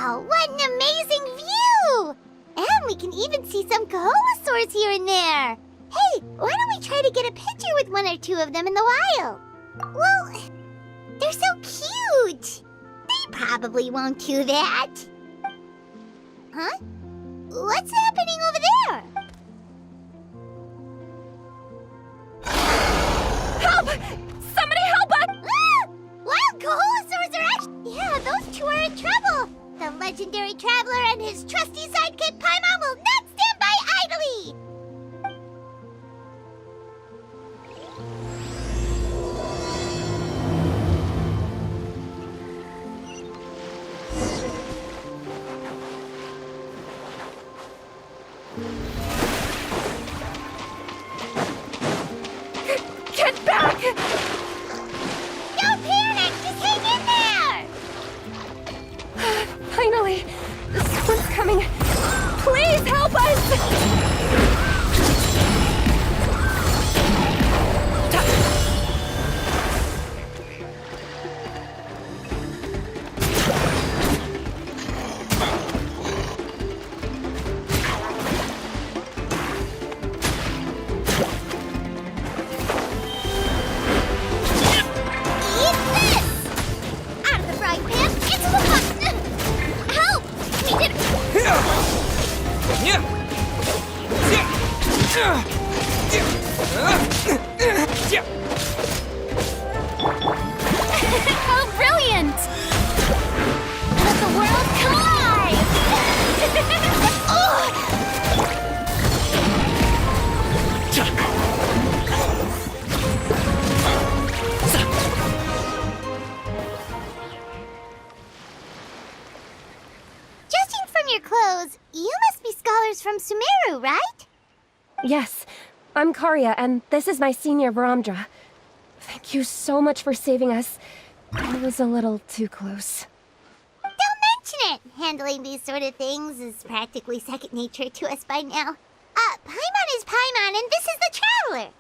Wow, what an amazing view! And we can even see some Kaholosaurs here and there. Hey, why don't we try to get a picture with one or two of them in the wild? Well, they're so cute. They probably won't do that. Huh? What's happening over there? Help! Somebody help us! Ah! Wild Kaholosaurs are actually... Yeah, those two are in trouble. The legendary traveler and his trusty sidekick Paimon will not stand by idly. Get back! Don't panic! Just hang in there! Finally! Someone's coming! Please help us! Eat this! Out of the frying pan, into the pot! Help! We did it! How brilliant! Let the world come alive! Judging from your clothes, you must be scholars from Sumeru, right? Yes, I'm Karya, and this is my senior Varamdra. Thank you so much for saving us. I was a little too close. Don't mention it! Handling these sort of things is practically second nature to us by now. Paimon is Paimon, and this is the Traveler!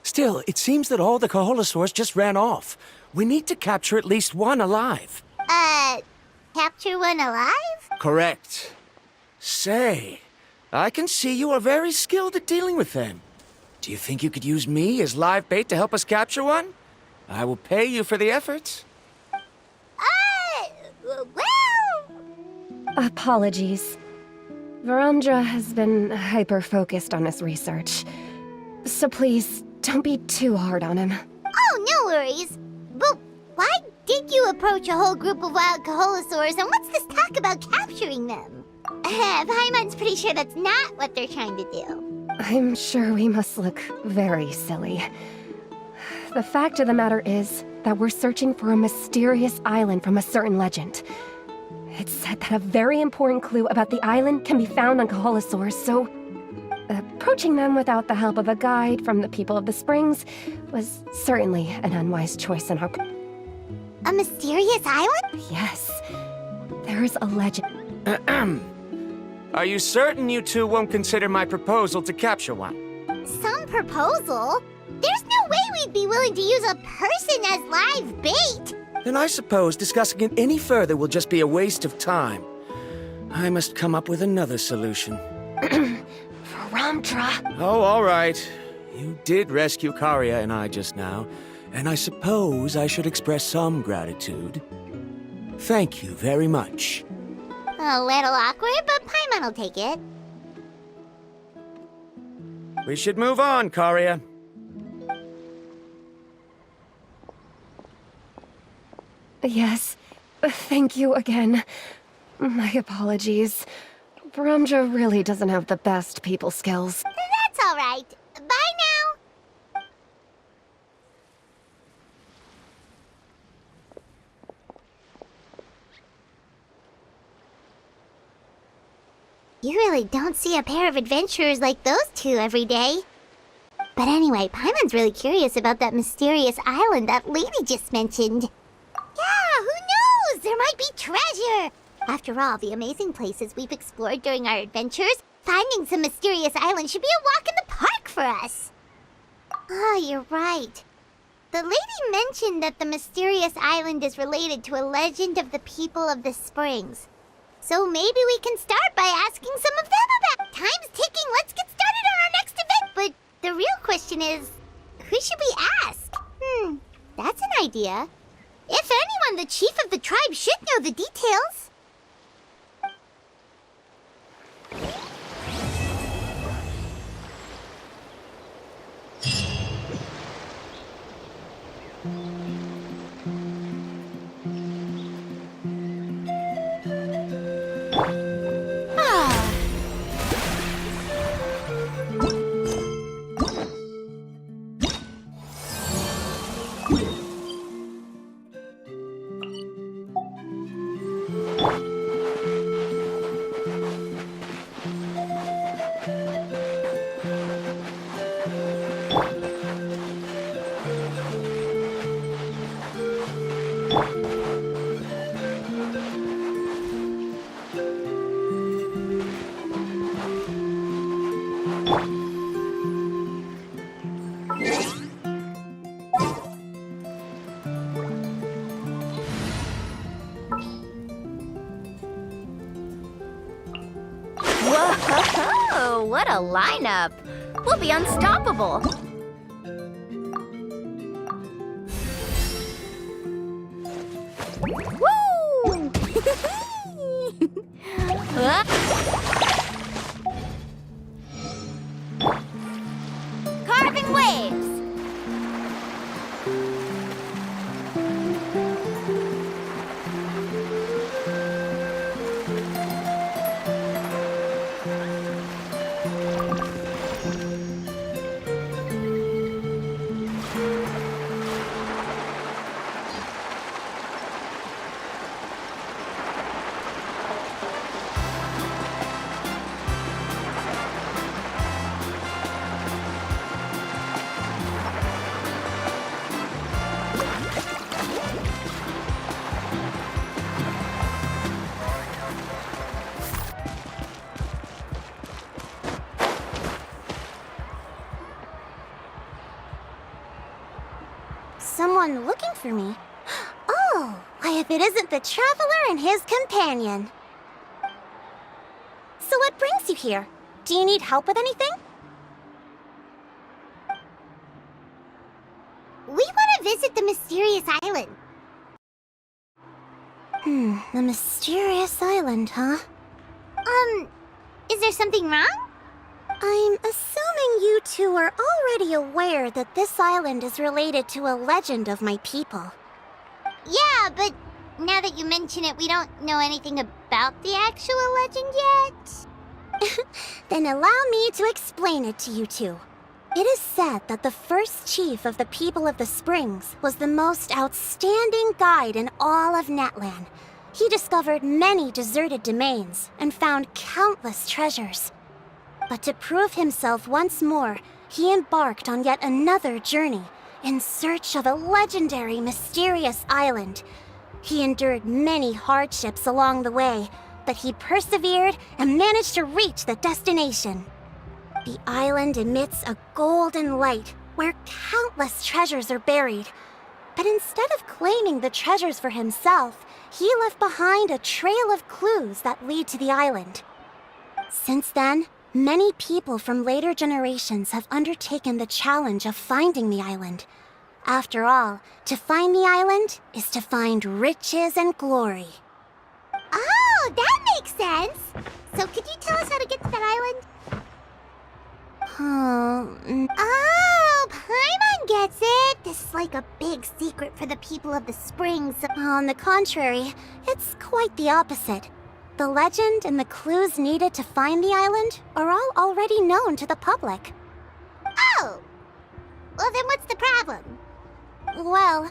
Still, it seems that all the Kaholosaurs just ran off. We need to capture at least one alive. Capture one alive? Correct. Say, I can see you are very skilled at dealing with them. Do you think you could use me as live bait to help us capture one? I will pay you for the efforts. Well... Apologies. Varamdra has been hyper-focused on his research. So please, don't be too hard on him. Oh, no worries. But why did you approach a whole group of wild Kaholosaurs, and what's this talk about capturing them? Paimon's pretty sure that's not what they're trying to do. I'm sure we must look very silly. The fact of the matter is that we're searching for a mysterious island from a certain legend. It's said that a very important clue about the island can be found on Kaholosaurs, so approaching them without the help of a guide from the people of the springs was certainly an unwise choice on our... A mysterious island? Yes, there's a legend. Are you certain you two won't consider my proposal to capture one? Some proposal? There's no way we'd be willing to use a person as live bait! Then I suppose discussing it any further will just be a waste of time. I must come up with another solution. Varamdra! Oh, all right. You did rescue Karya and I just now, and I suppose I should express some gratitude. Thank you very much. A little awkward, but Paimon will take it. We should move on, Karya. Yes, thank you again. My apologies. Varamdra really doesn't have the best people skills. That's all right. Bye now. You really don't see a pair of adventurers like those two every day. But anyway, Paimon's really curious about that mysterious island that lady just mentioned. Yeah, who knows? There might be treasure! After all the amazing places we've explored during our adventures, finding some mysterious island should be a walk in the park for us. Oh, you're right. The lady mentioned that the mysterious island is related to a legend of the people of the springs. So maybe we can start by asking some of them about. Time's ticking, let's get started on our next event! But the real question is, who should we ask? That's an idea. If anyone, the chief of the tribe should know the details. Whoa, what a lineup! We'll be unstoppable! Woo! Carving waves! Someone looking for me? Oh, why if it isn't the traveler and his companion. So what brings you here? Do you need help with anything? We want to visit the mysterious island. The mysterious island, huh? Is there something wrong? I'm assuming you two are already aware that this island is related to a legend of my people. Yeah, but now that you mention it, we don't know anything about the actual legend yet. Then allow me to explain it to you two. It is said that the first chief of the people of the Springs was the most outstanding guide in all of Natlan. He discovered many deserted domains and found countless treasures. But to prove himself once more, he embarked on yet another journey in search of a legendary, mysterious island. He endured many hardships along the way, but he persevered and managed to reach the destination. The island emits a golden light where countless treasures are buried. But instead of claiming the treasures for himself, he left behind a trail of clues that lead to the island. Since then, many people from later generations have undertaken the challenge of finding the island. After all, to find the island is to find riches and glory. Oh, that makes sense! So could you tell us how to get to that island? Oh, Paimon gets it! This is like a big secret for the people of the Springs. On the contrary, it's quite the opposite. The legend and the clues needed to find the island are all already known to the public. Oh! Well, then what's the problem? Well,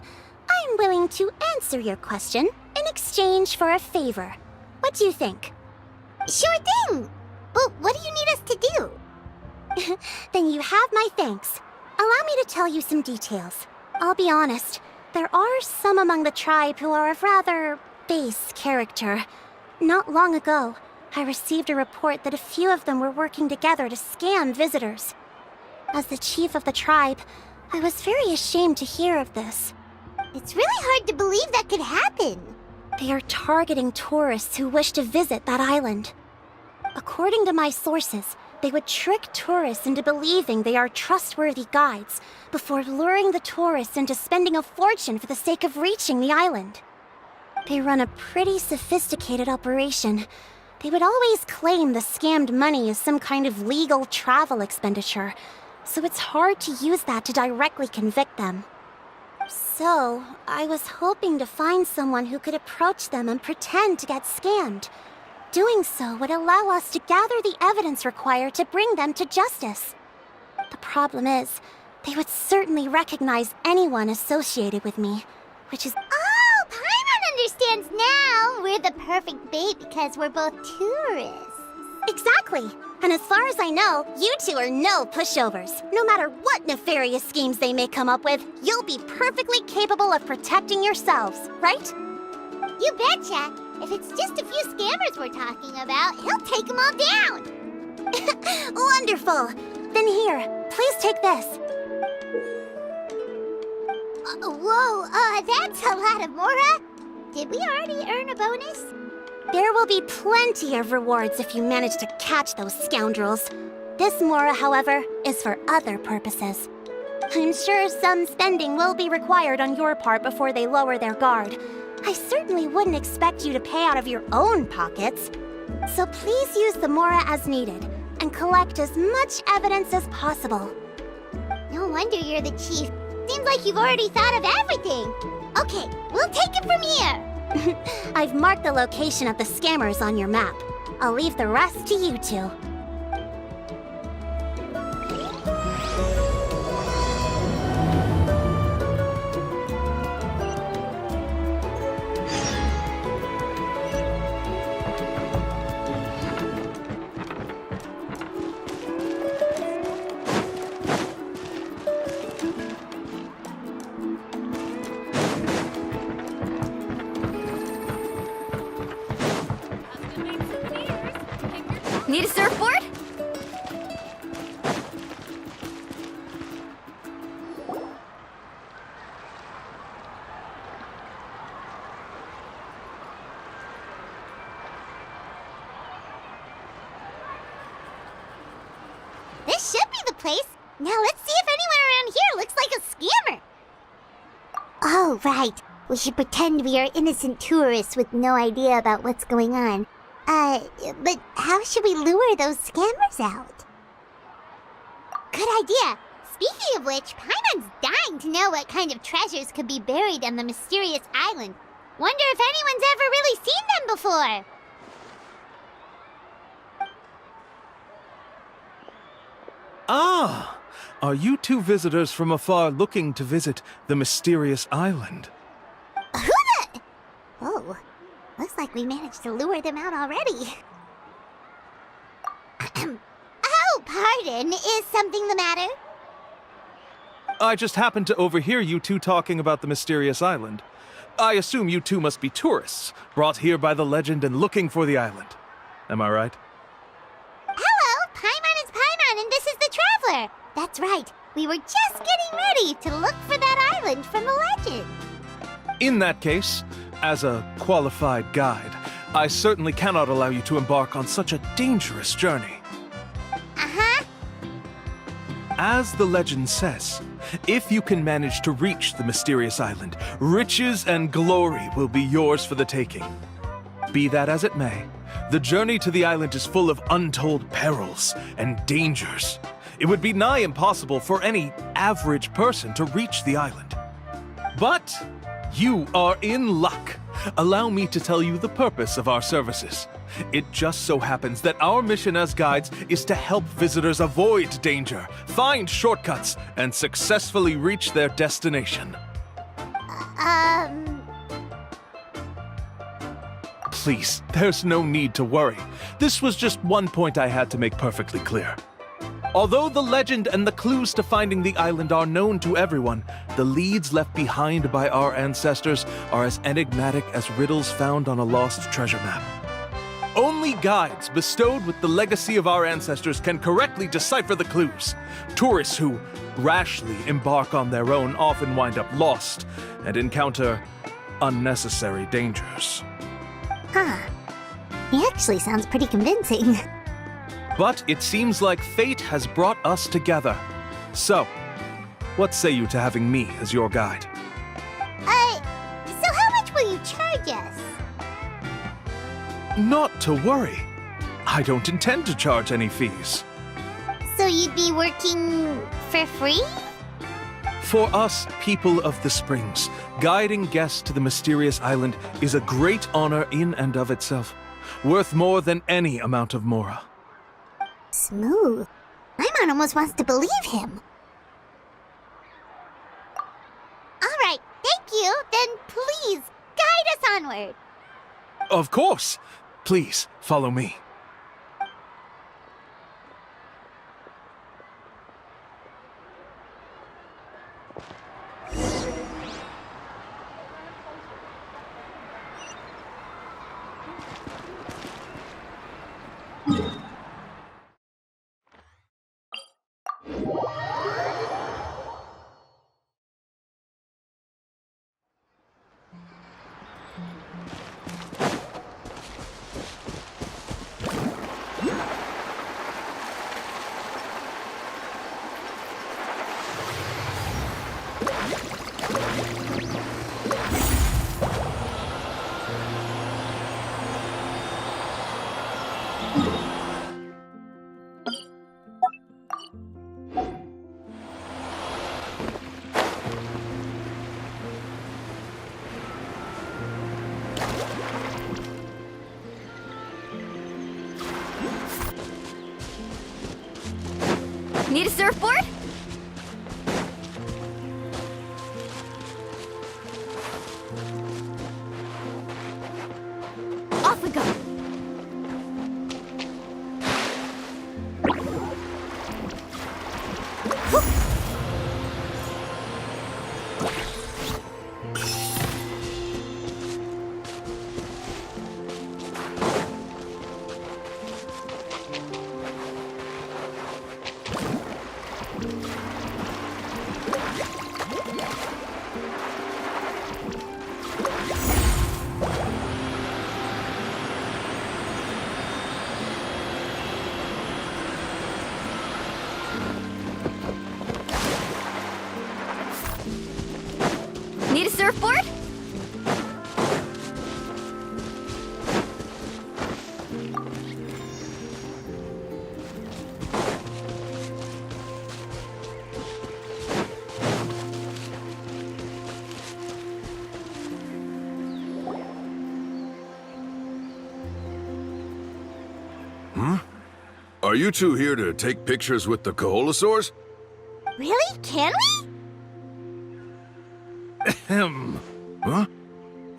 I'm willing to answer your question in exchange for a favor. What do you think? Sure thing! But what do you need us to do? Then you have my thanks. Allow me to tell you some details. I'll be honest, there are some among the tribe who are of rather base character. Not long ago, I received a report that a few of them were working together to scam visitors. As the chief of the tribe, I was very ashamed to hear of this. It's really hard to believe that could happen. They are targeting tourists who wish to visit that island. According to my sources, they would trick tourists into believing they are trustworthy guides before luring the tourists into spending a fortune for the sake of reaching the island. They run a pretty sophisticated operation. They would always claim the scammed money is some kind of legal travel expenditure, so it's hard to use that to directly convict them. So, I was hoping to find someone who could approach them and pretend to get scammed. Doing so would allow us to gather the evidence required to bring them to justice. The problem is, they would certainly recognize anyone associated with me, which is— Oh, Paimon understands now! We're the perfect bait because we're both tourists. Exactly! And as far as I know, you two are no pushovers. No matter what nefarious schemes they may come up with, you'll be perfectly capable of protecting yourselves, right? You betcha! If it's just a few scammers we're talking about, he'll take them all down! Wonderful! Then here, please take this. Whoa, that's a lot of Mora! Did we already earn a bonus? There will be plenty of rewards if you manage to catch those scoundrels. This Mora, however, is for other purposes. I'm sure some spending will be required on your part before they lower their guard. I certainly wouldn't expect you to pay out of your own pockets. So please use the Mora as needed, and collect as much evidence as possible. No wonder you're the chief. Seems like you've already thought of everything. Okay, we'll take it from here. I've marked the location of the scammers on your map. I'll leave the rest to you two. Need a surfboard? This should be the place. Now let's see if anyone around here looks like a scammer. Oh, right. We should pretend we are innocent tourists with no idea about what's going on. But how should we lure those scammers out? Good idea. Speaking of which, Paimon's dying to know what kind of treasures could be buried on the mysterious island. Wonder if anyone's ever really seen them before. Ah! Are you two visitors from afar looking to visit the mysterious island? Who the... Oh, looks like we managed to lure them out already. Oh, pardon. Is something the matter? I just happened to overhear you two talking about the mysterious island. I assume you two must be tourists, brought here by the legend and looking for the island. Am I right? Hello, Paimon is Paimon, and this is the Traveler. That's right. We were just getting ready to look for that island from the legend. In that case, as a qualified guide, I certainly cannot allow you to embark on such a dangerous journey. Uh-huh. As the legend says, if you can manage to reach the mysterious island, riches and glory will be yours for the taking. Be that as it may, the journey to the island is full of untold perils and dangers. It would be nigh impossible for any average person to reach the island. But you are in luck. Allow me to tell you the purpose of our services. It just so happens that our mission as guides is to help visitors avoid danger, find shortcuts, and successfully reach their destination. Please, there's no need to worry. This was just one point I had to make perfectly clear. Although the legend and the clues to finding the island are known to everyone, the leads left behind by our ancestors are as enigmatic as riddles found on a lost treasure map. Only guides bestowed with the legacy of our ancestors can correctly decipher the clues. Tourists who rashly embark on their own often wind up lost and encounter unnecessary dangers. Huh. He actually sounds pretty convincing. But it seems like fate has brought us together. So, what say you to having me as your guide? So how much will you charge us? Not to worry. I don't intend to charge any fees. So you'd be working for free? For us, people of the Springs, guiding guests to the mysterious island is a great honor in and of itself, worth more than any amount of mora. Smooth. Paimon almost wants to believe him. All right, thank you. Then please, guide us onward. Of course! Please, follow me. Need a surfboard? Off we go. Need a surfboard? Are you two here to take pictures with the Koholosaurs? Really? Can we? Ahem. Huh?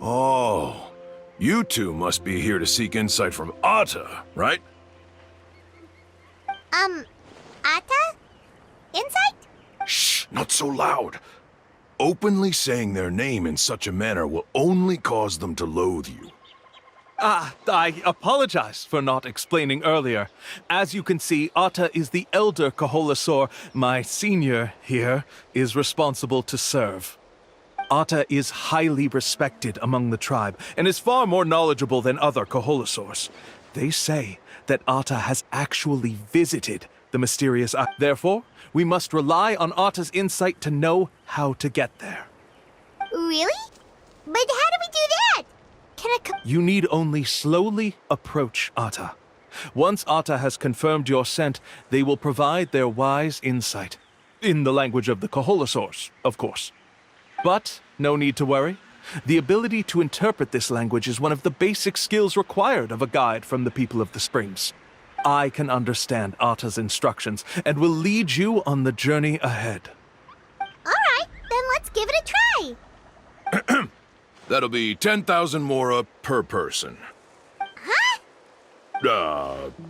Oh, you two must be here to seek insight from Atta, right? Atta? Insight? Shh, not so loud. Openly saying their name in such a manner will only cause them to loathe you. I apologize for not explaining earlier. As you can see, Atta is the elder Koholosaur. My senior here is responsible to serve. Atta is highly respected among the tribe and is far more knowledgeable than other Koholosaurs. They say that Atta has actually visited the mysterious island. Therefore, we must rely on Atta's insight to know how to get there. Really? But how do we do that? Can I You need only slowly approach Atta. Once Atta has confirmed your scent, they will provide their wise insight. In the language of the Koholosaurs, of course. But no need to worry. The ability to interpret this language is one of the basic skills required of a guide from the people of the Springs. I can understand Atta's instructions and will lead you on the journey ahead. Alright, then let's give it a try. That'll be 10,000 mora per person. Huh?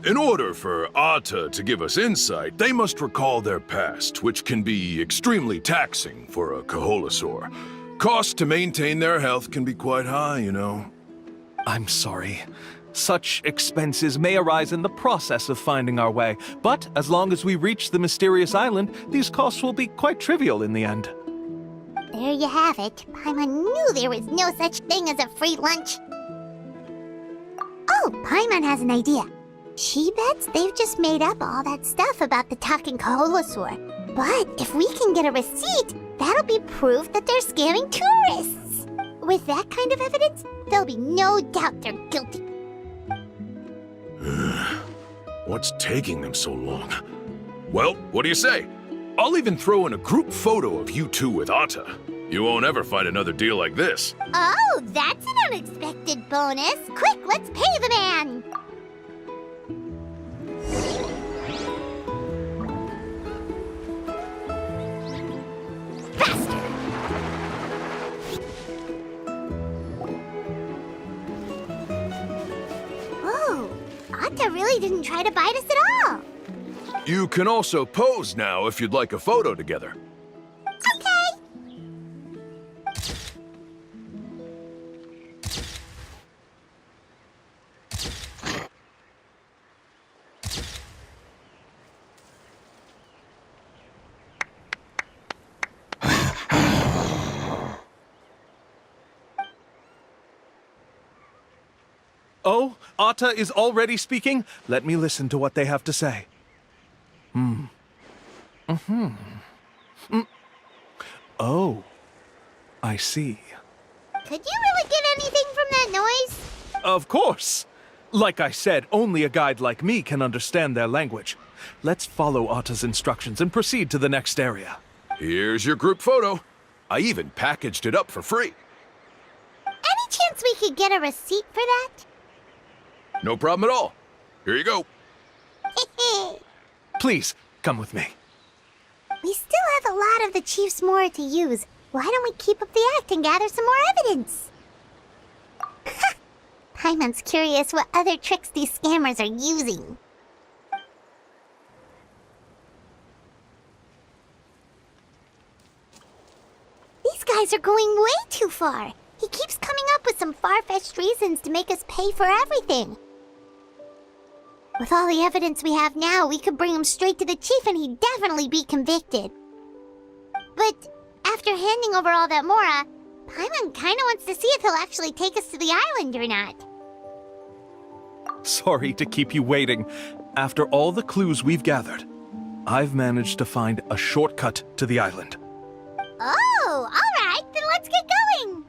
In order for Atta to give us insight, they must recall their past, which can be extremely taxing for a Koholosaur. Costs to maintain their health can be quite high, you know. I'm sorry. Such expenses may arise in the process of finding our way, but as long as we reach the mysterious island, these costs will be quite trivial in the end. There you have it. Paimon knew there was no such thing as a free lunch. Oh, Paimon has an idea. She bets they've just made up all that stuff about the talking Kaholosaur. But if we can get a receipt, that'll be proof that they're scamming tourists. With that kind of evidence, there'll be no doubt they're guilty. What's taking them so long? Well, what do you say? I'll even throw in a group photo of you two with Atta. You won't ever find another deal like this. Oh, that's an unexpected bonus. Quick, let's pay the man. Faster. Whoa, Atta really didn't try to bite us at all. You can also pose now if you'd like a photo together. Okay. Oh, Atta is already speaking? Let me listen to what they have to say. Oh, I see. Could you really get anything from that noise? Of course! Like I said, only a guide like me can understand their language. Let's follow Atta's instructions and proceed to the next area. Here's your group photo. I even packaged it up for free. Any chance we could get a receipt for that? No problem at all. Here you go. Please, come with me. We still have a lot of the Chief's Mora to use. Why don't we keep up the act and gather some more evidence? Paimon's curious what other tricks these scammers are using. These guys are going way too far. He keeps coming up with some far-fetched reasons to make us pay for everything. With all the evidence we have now, we could bring him straight to the chief and he'd definitely be convicted. But after handing over all that Mora, Paimon kinda wants to see if he'll actually take us to the island or not. Sorry to keep you waiting. After all the clues we've gathered, I've managed to find a shortcut to the island. Oh, alright, then let's get going!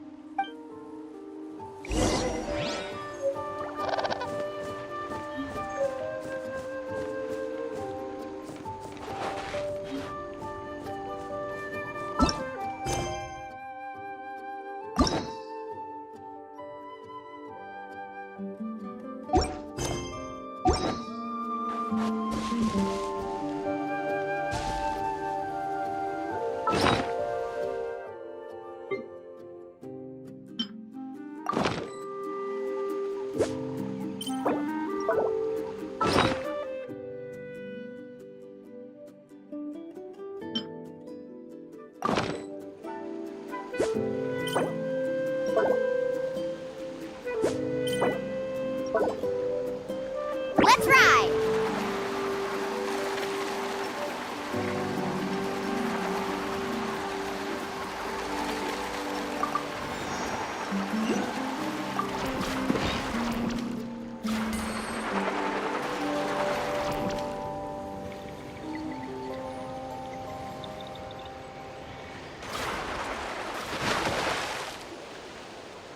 Let's ride!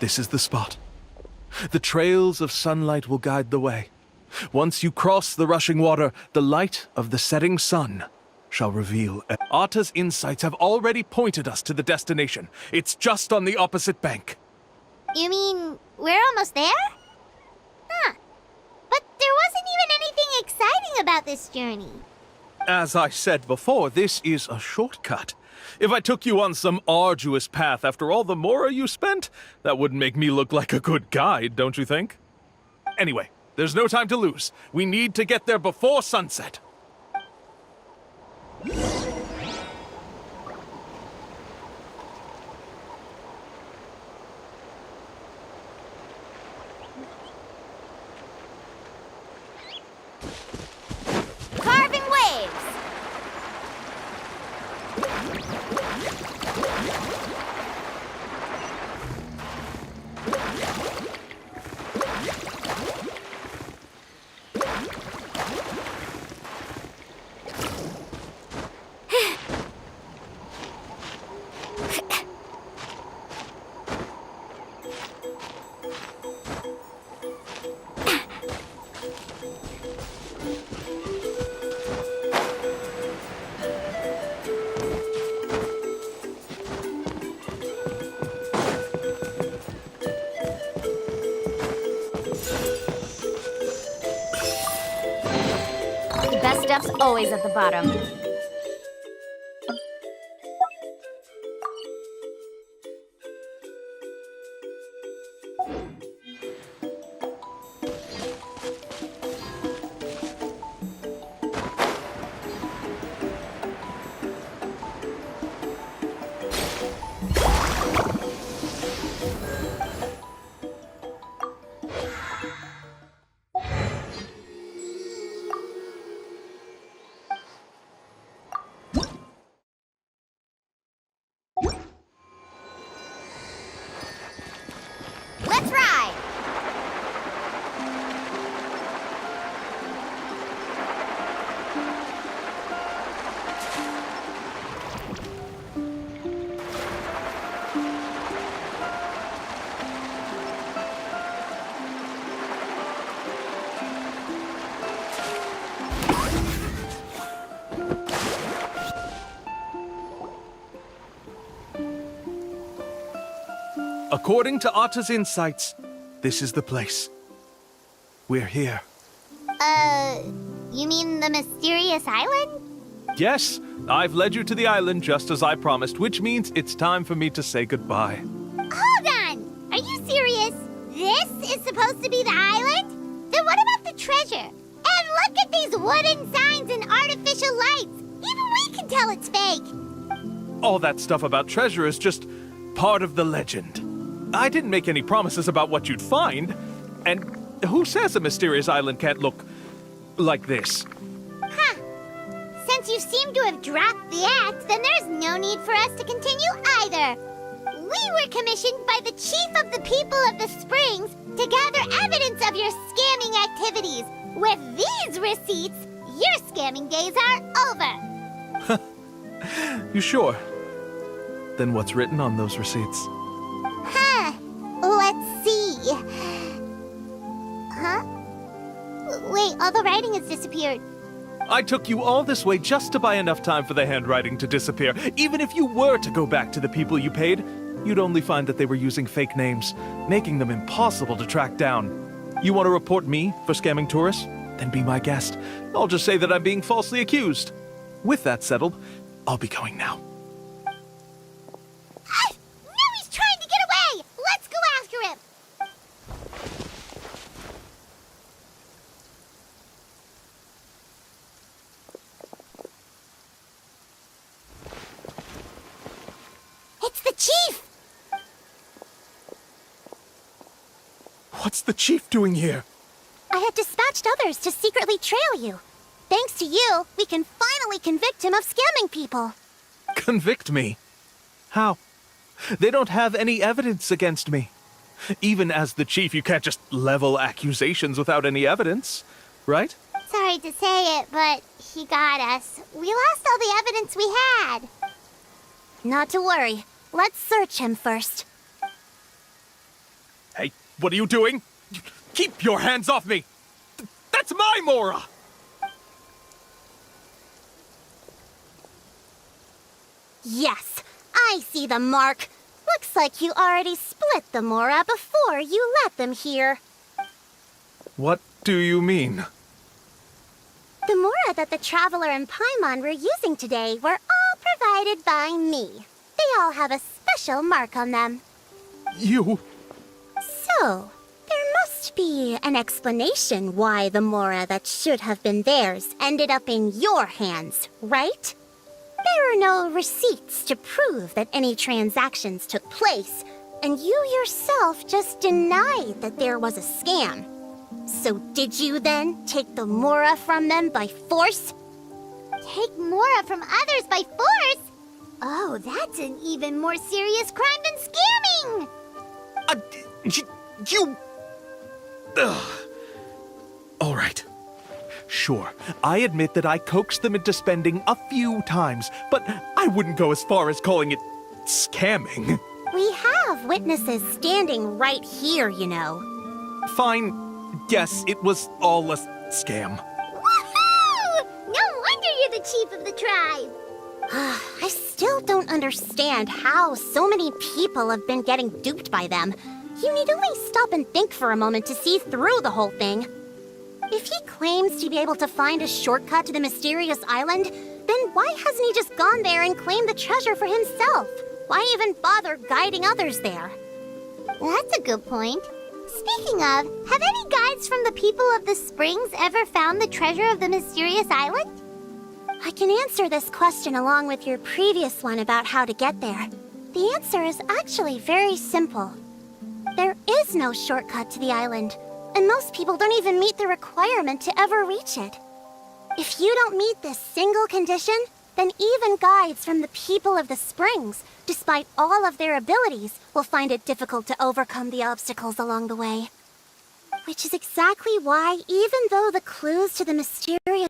This is the spot. The trails of sunlight will guide the way. Once you cross the rushing water, the light of the setting sun shall reveal. Atta's insights have already pointed us to the destination. It's just on the opposite bank. You mean, we're almost there? Huh. But there wasn't even anything exciting about this journey. As I said before, this is a shortcut. If I took you on some arduous path after all the Mora you spent, that wouldn't make me look like a good guide, don't you think? Anyway, there's no time to lose. We need to get there before sunset. Carving waves! stuff's always at the bottom. Let's ride! According to Atta's insights, this is the place. We're here. You mean the mysterious island? Yes, I've led you to the island just as I promised, which means it's time for me to say goodbye. Hold on! Are you serious? This is supposed to be the island? Then what about the treasure? And look at these wooden signs and artificial lights! Even we can tell it's fake! All that stuff about treasure is just part of the legend. I didn't make any promises about what you'd find. And who says a mysterious island can't look like this? Huh. Since you seem to have dropped the act, then there's no need for us to continue either. We were commissioned by the chief of the people of the Springs to gather evidence of your scamming activities. With these receipts, your scamming days are over. You sure? Then what's written on those receipts? Huh. Let's see. Huh? Wait, all the writing has disappeared. I took you all this way just to buy enough time for the handwriting to disappear. Even if you were to go back to the people you paid, you'd only find that they were using fake names, making them impossible to track down. You want to report me for scamming tourists? Then be my guest. I'll just say that I'm being falsely accused. With that settled, I'll be going now. Now he's trying to get away! Let's go after him! It's the chief! What's the chief doing here? I had dispatched others to secretly trail you. Thanks to you, we can finally convict him of scamming people. Convict me? How? They don't have any evidence against me. Even as the chief, you can't just level accusations without any evidence, right? Sorry to say it, but he got us. We lost all the evidence we had. Not to worry. Let's search him first. Hey, what are you doing? Keep your hands off me! That's my Mora! Yes, I see the mark. Looks like you already split the Mora before you let them here. What do you mean? The Mora that the Traveler and Paimon were using today were all provided by me. They all have a special mark on them. You... So, there must be an explanation why the Mora that should have been theirs ended up in your hands, right? There are no receipts to prove that any transactions took place, and you yourself just denied that there was a scam. So did you then take the Mora from them by force? Take Mora from others by force? Oh, that's an even more serious crime than scamming! You... Ugh. All right. Sure, I admit that I coaxed them into spending a few times, but I wouldn't go as far as calling it scamming. We have witnesses standing right here, you know. Fine. Yes, it was all a scam. Woohoo! No wonder you're the chief of the tribe! I still don't understand how so many people have been getting duped by them. You need only stop and think for a moment to see through the whole thing. If he claims to be able to find a shortcut to the mysterious island, then why hasn't he just gone there and claimed the treasure for himself? Why even bother guiding others there? That's a good point. Speaking of, have any guides from the people of the springs ever found the treasure of the mysterious island? I can answer this question along with your previous one about how to get there. The answer is actually very simple. There is no shortcut to the island, and most people don't even meet the requirement to ever reach it. If you don't meet this single condition, then even guides from the people of the springs, despite all of their abilities, will find it difficult to overcome the obstacles along the way. Which is exactly why, even though the clues to the mysterious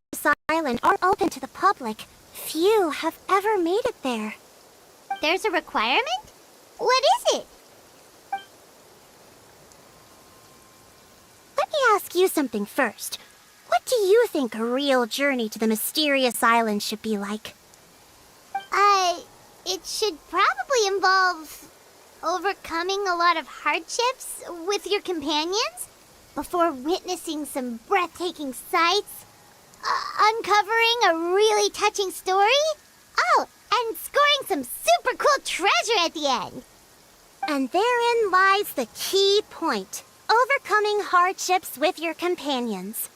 island are open to the public, few have ever made it there. There's a requirement? What is it? Let me ask you something first. What do you think a real journey to the mysterious island should be like? It should probably involve overcoming a lot of hardships with your companions before witnessing some breathtaking sights, uncovering a really touching story, and scoring some super cool treasure at the end. And therein lies the key point. Overcoming hardships with your companions.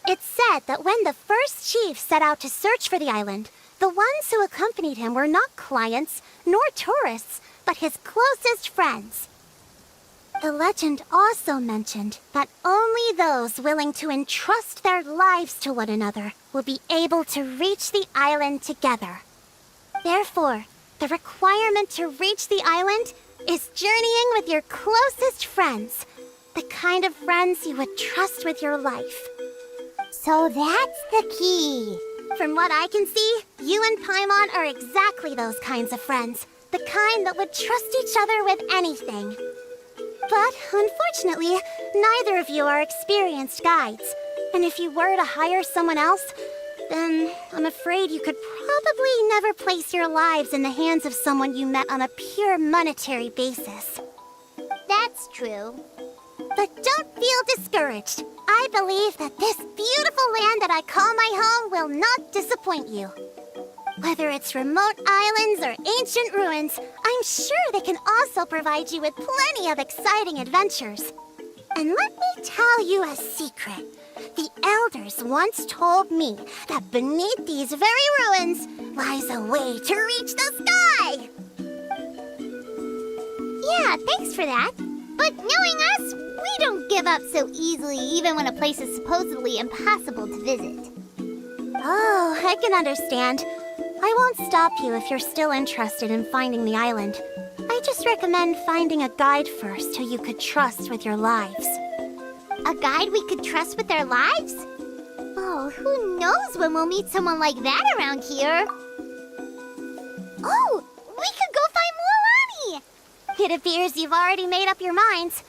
It's said that when the first chief set out to search for the island, the ones who accompanied him were not clients nor tourists, but his closest friends. The legend also mentioned that only those willing to entrust their lives to one another will be able to reach the island together. Therefore, the requirement to reach the island is journeying with your closest friends, the kind of friends you would trust with your life. So that's the key. From what I can see, you and Paimon are exactly those kinds of friends. The kind that would trust each other with anything. But unfortunately, neither of you are experienced guides. And if you were to hire someone else, then I'm afraid you could probably never place your lives in the hands of someone you met on a pure monetary basis. That's true. But don't feel discouraged. I believe that this beautiful land that I call my home will not disappoint you. Whether it's remote islands or ancient ruins, I'm sure they can also provide you with plenty of exciting adventures. And let me tell you a secret. The elders once told me that beneath these very ruins lies a way to reach the sky! Yeah, thanks for that. But knowing us, we don't give up so easily even when a place is supposedly impossible to visit. Oh, I can understand. I won't stop you if you're still interested in finding the island. I just recommend finding a guide first who you could trust with your lives. A guide we could trust with our lives? Oh, who knows when we'll meet someone like that around here? Oh, we could go find Mualani! It appears you've already made up your minds.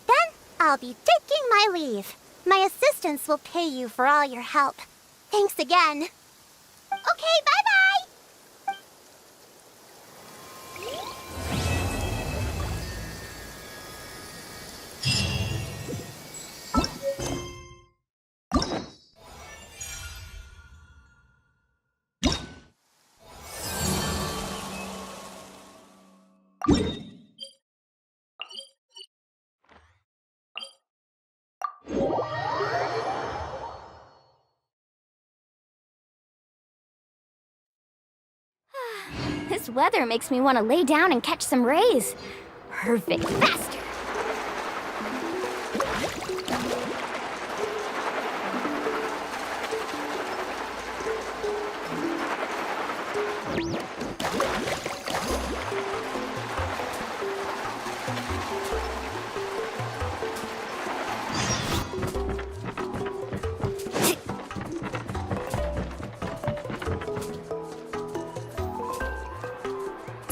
Then I'll be taking my leave. My assistants will pay you for all your help. Thanks again. Okay, bye-bye! This weather makes me want to lay down and catch some rays. Perfect. Faster!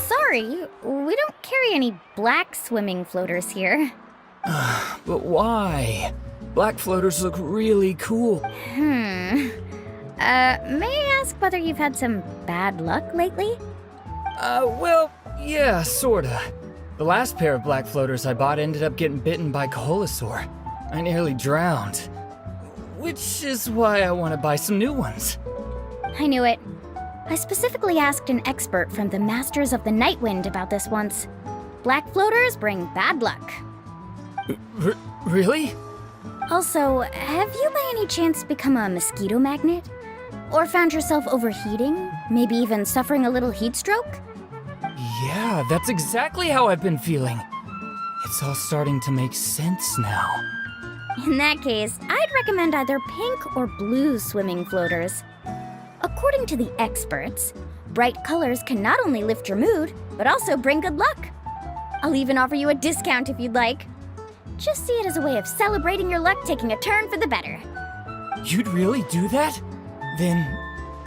Sorry, we don't carry any black swimming floaters here. But why? Black floaters look really cool. May I ask whether you've had some bad luck lately? Well, yeah, sorta. The last pair of black floaters I bought ended up getting bitten by Coholosaur. I nearly drowned. which is why I want to buy some new ones. I knew it. I specifically asked an expert from the Masters of the Night Wind about this once. Black floaters bring bad luck. Really? Also, have you by any chance become a mosquito magnet? Or found yourself overheating? Maybe even suffering a little heat stroke? Yeah, that's exactly how I've been feeling. It's all starting to make sense now. In that case, I'd recommend either pink or blue swimming floaters. According to the experts, bright colors can not only lift your mood, but also bring good luck. I'll even offer you a discount if you'd like. Just see it as a way of celebrating your luck taking a turn for the better. You'd really do that? Then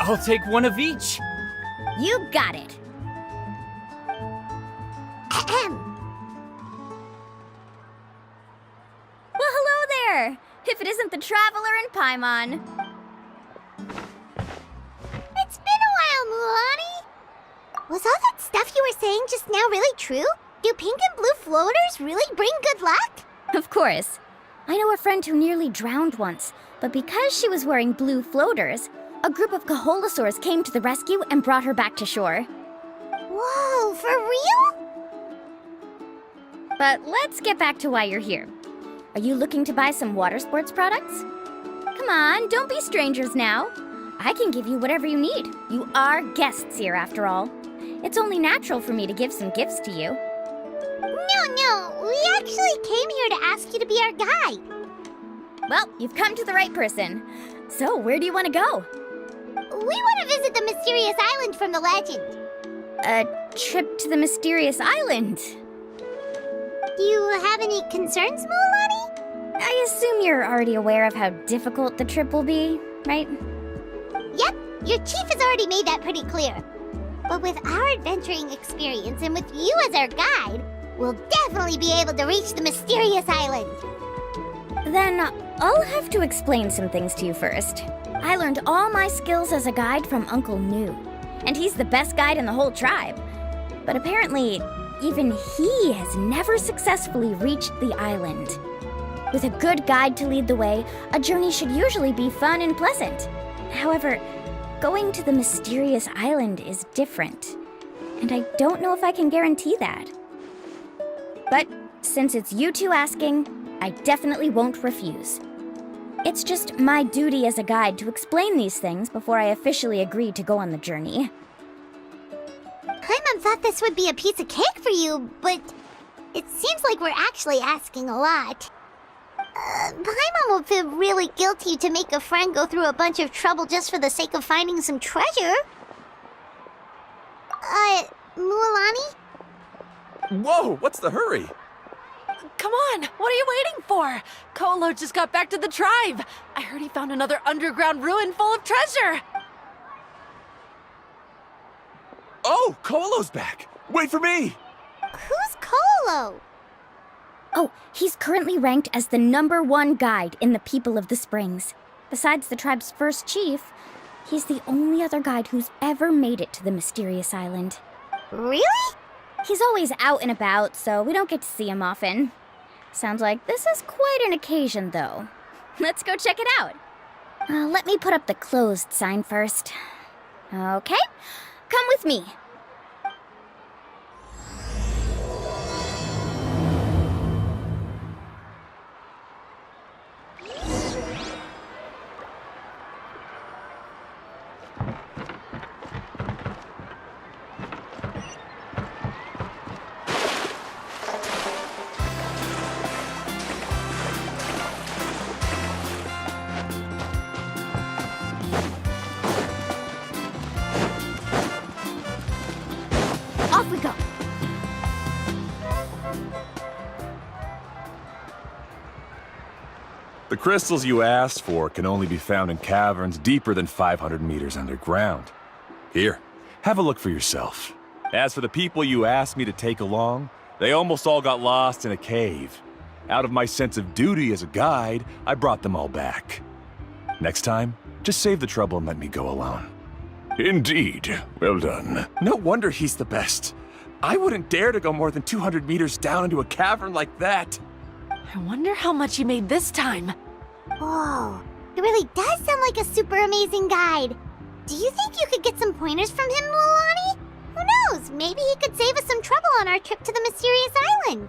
I'll take one of each. You got it. Well, hello there! If it isn't the Traveler and Paimon. It's been a while, Mualani. Was all that stuff you were saying just now really true? Do pink and blue floaters really bring good luck? Of course. I know a friend who nearly drowned once, but because she was wearing blue floaters, a group of Kaholasaurs came to the rescue and brought her back to shore. Whoa, for real? But let's get back to why you're here. Are you looking to buy some water sports products? Come on, don't be strangers now. I can give you whatever you need. You are guests here, after all. It's only natural for me to give some gifts to you. No, we actually came here to ask you to be our guide. Well, you've come to the right person. So, where do you want to go? We want to visit the mysterious island from the legend. A trip to the mysterious island. Do you have any concerns, Mualani? I assume you're already aware of how difficult the trip will be, right? Yep, your chief has already made that pretty clear. But with our adventuring experience and with you as our guide, we'll definitely be able to reach the mysterious island. Then I'll have to explain some things to you first. I learned all my skills as a guide from Uncle New, and he's the best guide in the whole tribe. But apparently, even he has never successfully reached the island. With a good guide to lead the way, a journey should usually be fun and pleasant. However, going to the mysterious island is different, and I don't know if I can guarantee that. But since it's you two asking, I definitely won't refuse. It's just my duty as a guide to explain these things before I officially agree to go on the journey. Paimon thought this would be a piece of cake for you, but it seems like we're actually asking a lot. Paimon will feel really guilty to make a friend go through a bunch of trouble just for the sake of finding some treasure. Mualani? Whoa, what's the hurry? Come on, what are you waiting for? Kolo just got back to the tribe. I heard he found another underground ruin full of treasure. Oh, Kolo's back. Wait for me. Who's Kolo? Oh, he's currently ranked as the #1 guide in the People of the Springs. Besides the tribe's first chief, he's the only other guide who's ever made it to the mysterious island. Really? He's always out and about, so we don't get to see him often. Sounds like this is quite an occasion, though. Let's go check it out. Let me put up the closed sign first. Okay, come with me. Off we go. The crystals you asked for can only be found in caverns deeper than 500 meters underground. Here, have a look for yourself. As for the people you asked me to take along, they almost all got lost in a cave. Out of my sense of duty as a guide, I brought them all back. Next time, just save the trouble and let me go alone. Indeed. Well done. No wonder he's the best. I wouldn't dare to go more than 200 meters down into a cavern like that. I wonder how much he made this time. Whoa, It really does sound like a super amazing guide. Do you think you could get some pointers from him, Mualani? Who knows? Maybe he could save us some trouble on our trip to the mysterious island.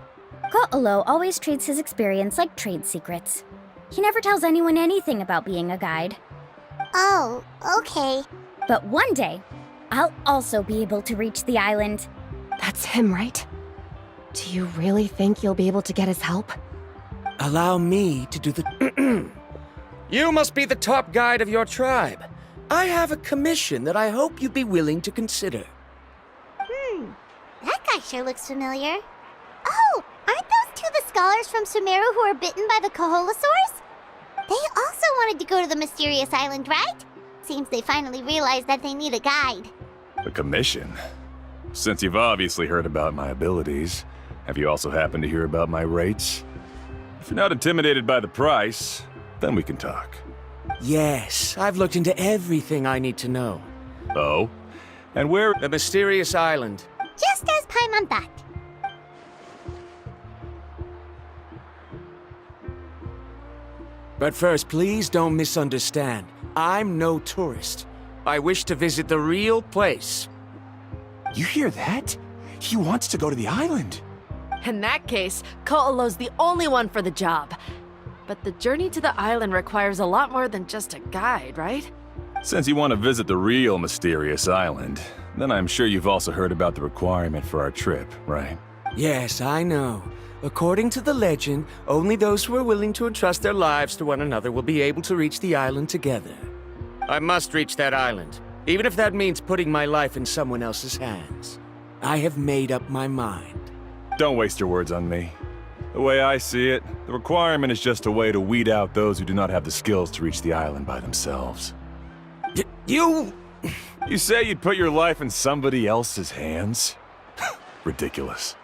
Ko'olo always treats his experience like trade secrets. He never tells anyone anything about being a guide. Oh, okay. But one day, I'll also be able to reach the island. That's him, right? Do you really think you'll be able to get his help? Allow me to do the... You must be the top guide of your tribe. I have a commission that I hope you'd be willing to consider. That guy sure looks familiar. Oh, aren't those two the scholars from Sumeru who were bitten by the Koholosaurs? They also wanted to go to the mysterious island, right? Seems they finally realized that they need a guide. A commission? Since you've obviously heard about my abilities, have you also happened to hear about my rates? If you're not intimidated by the price, then we can talk. Yes, I've looked into everything I need to know. Oh? And where— The mysterious island. Just as Paimon thought. But first, please don't misunderstand. I'm no tourist. I wish to visit the real place. You hear that? He wants to go to the island. In that case, Ko'olo's the only one for the job. But the journey to the island requires a lot more than just a guide, right? Since you want to visit the real mysterious island, then I'm sure you've also heard about the requirement for our trip, right? Yes, I know. According to the legend, only those who are willing to entrust their lives to one another will be able to reach the island together. I must reach that island, even if that means putting my life in someone else's hands. I have made up my mind. Don't waste your words on me. The way I see it, the requirement is just a way to weed out those who do not have the skills to reach the island by themselves. You say you'd put your life in somebody else's hands? Ridiculous.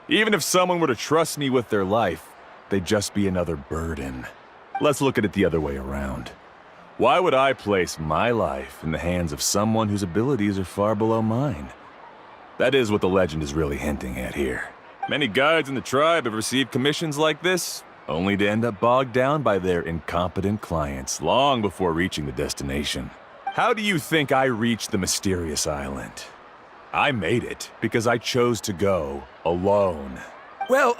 Even if someone were to trust me with their life, they'd just be another burden. Let's look at it the other way around. Why would I place my life in the hands of someone whose abilities are far below mine? That is what the legend is really hinting at here. Many guides in the tribe have received commissions like this, only to end up bogged down by their incompetent clients long before reaching the destination. How do you think I reached the mysterious island? I made it because I chose to go alone. Well,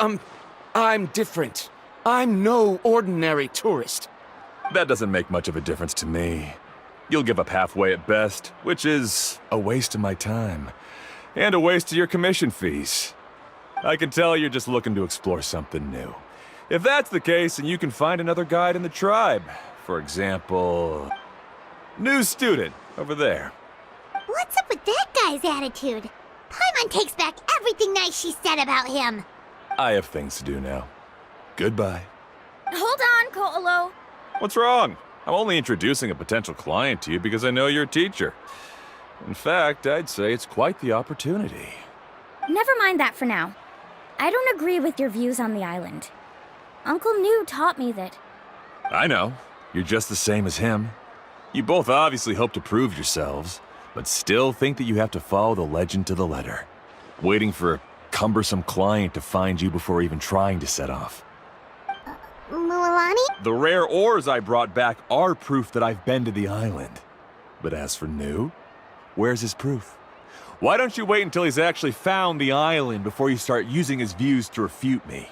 I'm different. I'm no ordinary tourist. That doesn't make much of a difference to me. You'll give up halfway at best, which is a waste of my time. And a waste of your commission fees. I can tell you're just looking to explore something new. If that's the case, then you can find another guide in the tribe. For example, new student over there. What's up with that guy's attitude? Paimon takes back everything nice she said about him. I have things to do now. Goodbye. Hold on, Ko'olo. What's wrong? I'm only introducing a potential client to you because I know you're a teacher. In fact, I'd say it's quite the opportunity. Never mind that for now. I don't agree with your views on the island. Uncle New taught me that. I know. You're just the same as him. You both obviously hope to prove yourselves, but still think that you have to follow the legend to the letter, waiting for a cumbersome client to find you before even trying to set off. Mualani? The rare ores I brought back are proof that I've been to the island. But as for New, where's his proof? Why don't you wait until he's actually found the island before you start using his views to refute me?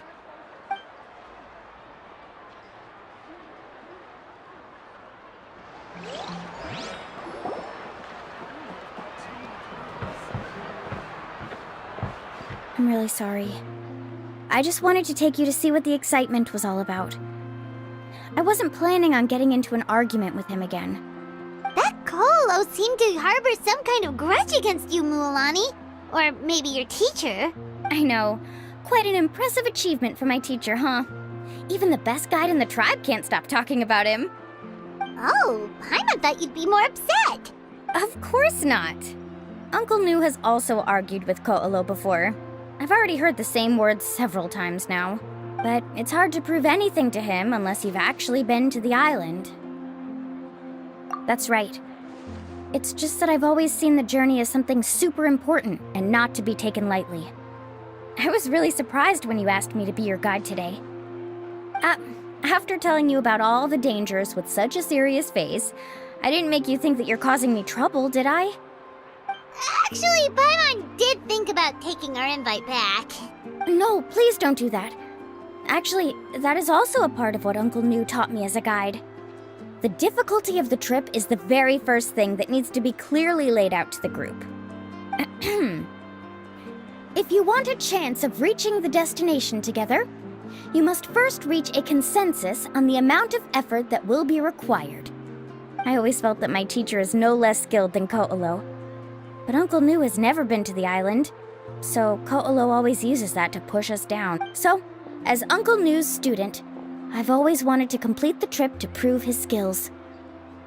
I'm really sorry. I just wanted to take you to see what the excitement was all about. I wasn't planning on getting into an argument with him again. That Ko'olo seemed to harbor some kind of grudge against you, Mualani. Or maybe your teacher. I know. Quite an impressive achievement for my teacher, huh? Even the best guide in the tribe can't stop talking about him. Oh, Paimon thought you'd be more upset. Of course not. Uncle New has also argued with Ko'olo before. I've already heard the same words several times now. But it's hard to prove anything to him unless you've actually been to the island. That's right. It's just that I've always seen the journey as something super important and not to be taken lightly. I was really surprised when you asked me to be your guide today. After telling you about all the dangers with such a serious face, I didn't make you think that you're causing me trouble, did I? Actually, Paimon did think about taking our invite back. No, please don't do that. Actually, that is also a part of what Uncle New taught me as a guide. The difficulty of the trip is the very first thing that needs to be clearly laid out to the group. If you want a chance of reaching the destination together, you must first reach a consensus on the amount of effort that will be required. I always felt that my teacher is no less skilled than Ko'olo. But Uncle New has never been to the island, so Ko'olo always uses that to push us down. So, as Uncle New's student, I've always wanted to complete the trip to prove his skills.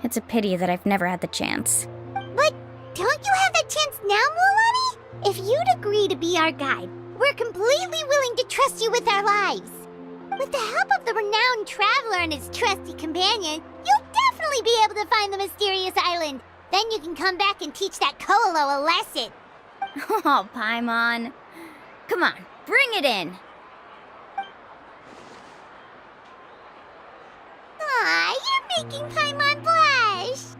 It's a pity that I've never had the chance. But don't you have that chance now, Mualani? If you'd agree to be our guide, we're completely willing to trust you with our lives. With the help of the renowned traveler and his trusty companion, you'll definitely be able to find the mysterious island. Then you can come back and teach that Ko'olo a lesson. Oh, Paimon. Come on, bring it in. Aw, you're making Paimon blush.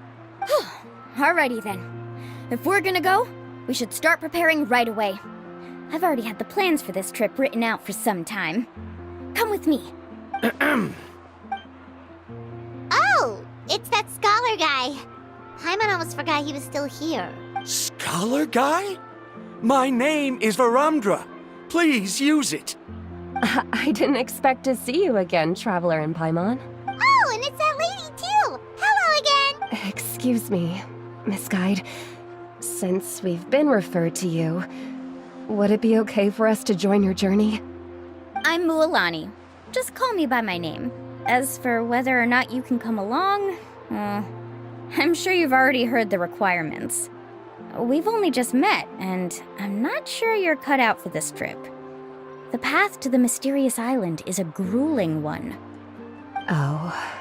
Alrighty then. If we're gonna go, we should start preparing right away. I've already had the plans for this trip written out for some time. Come with me. Oh, it's that scholar guy. Paimon almost forgot he was still here. Scholar guy? My name is Varamdra. Please use it. I didn't expect to see you again, Traveler and Paimon. Oh, and it's that lady too. Hello again. Excuse me, Miss Guide. Since we've been referred to you, would it be okay for us to join your journey? I'm Mualani. Just call me by my name. As for whether or not you can come along, I'm sure you've already heard the requirements. We've only just met, and I'm not sure you're cut out for this trip. The path to the mysterious island is a grueling one. Oh.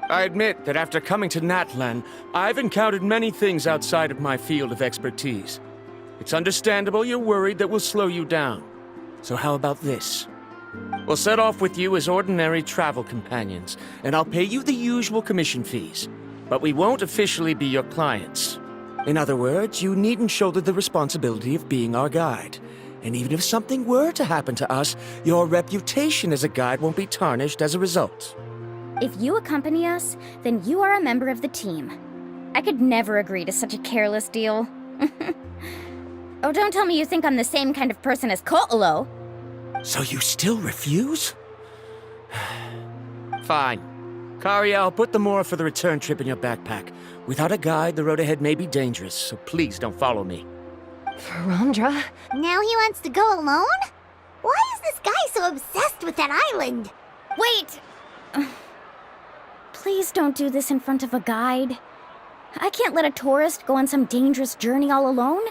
I admit that after coming to Natlan, I've encountered many things outside of my field of expertise. It's understandable you're worried that we'll slow you down. So how about this? We'll set off with you as ordinary travel companions, and I'll pay you the usual commission fees. But we won't officially be your clients. In other words, you needn't shoulder the responsibility of being our guide. And even if something were to happen to us, your reputation as a guide won't be tarnished as a result. If you accompany us, then you are a member of the team. I could never agree to such a careless deal. Oh, don't tell me you think I'm the same kind of person as Ko'olo. So you still refuse? Fine. Kariel, put the Mora for the return trip in your backpack. Without a guide, the road ahead may be dangerous, so please don't follow me. Varamdra? Now he wants to go alone? Why is this guy so obsessed with that island? Wait! Please don't do this in front of a guide. I can't let a tourist go on some dangerous journey all alone.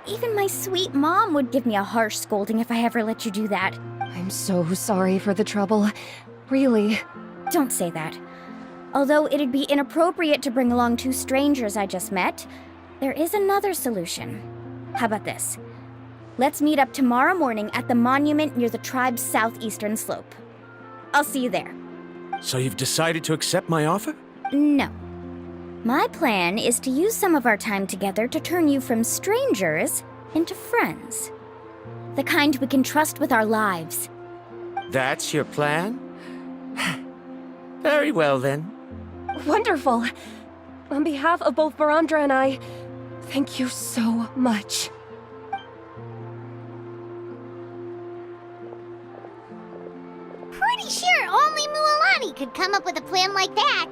Even my sweet mom would give me a harsh scolding if I ever let you do that. I'm so sorry for the trouble. Really. Don't say that. Although it'd be inappropriate to bring along two strangers I just met, there is another solution. How about this? Let's meet up tomorrow morning at the monument near the tribe's southeastern slope. I'll see you there. So you've decided to accept my offer? No. My plan is to use some of our time together to turn you from strangers into friends. The kind we can trust with our lives. That's your plan? Very well, then. Wonderful. On behalf of both Varamdra and I, thank you so much. Pretty sure only Mualani could come up with a plan like that.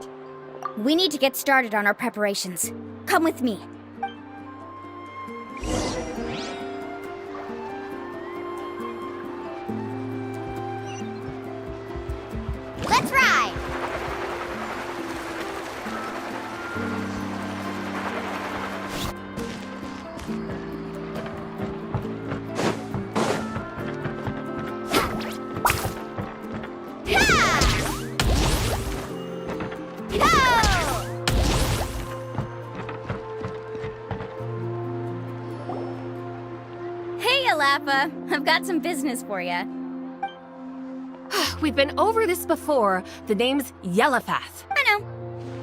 We need to get started on our preparations. Come with me. Let's ride! Hey, Alapha. I've got some business for you. we've been over this before. The name's Yellowfath. I know.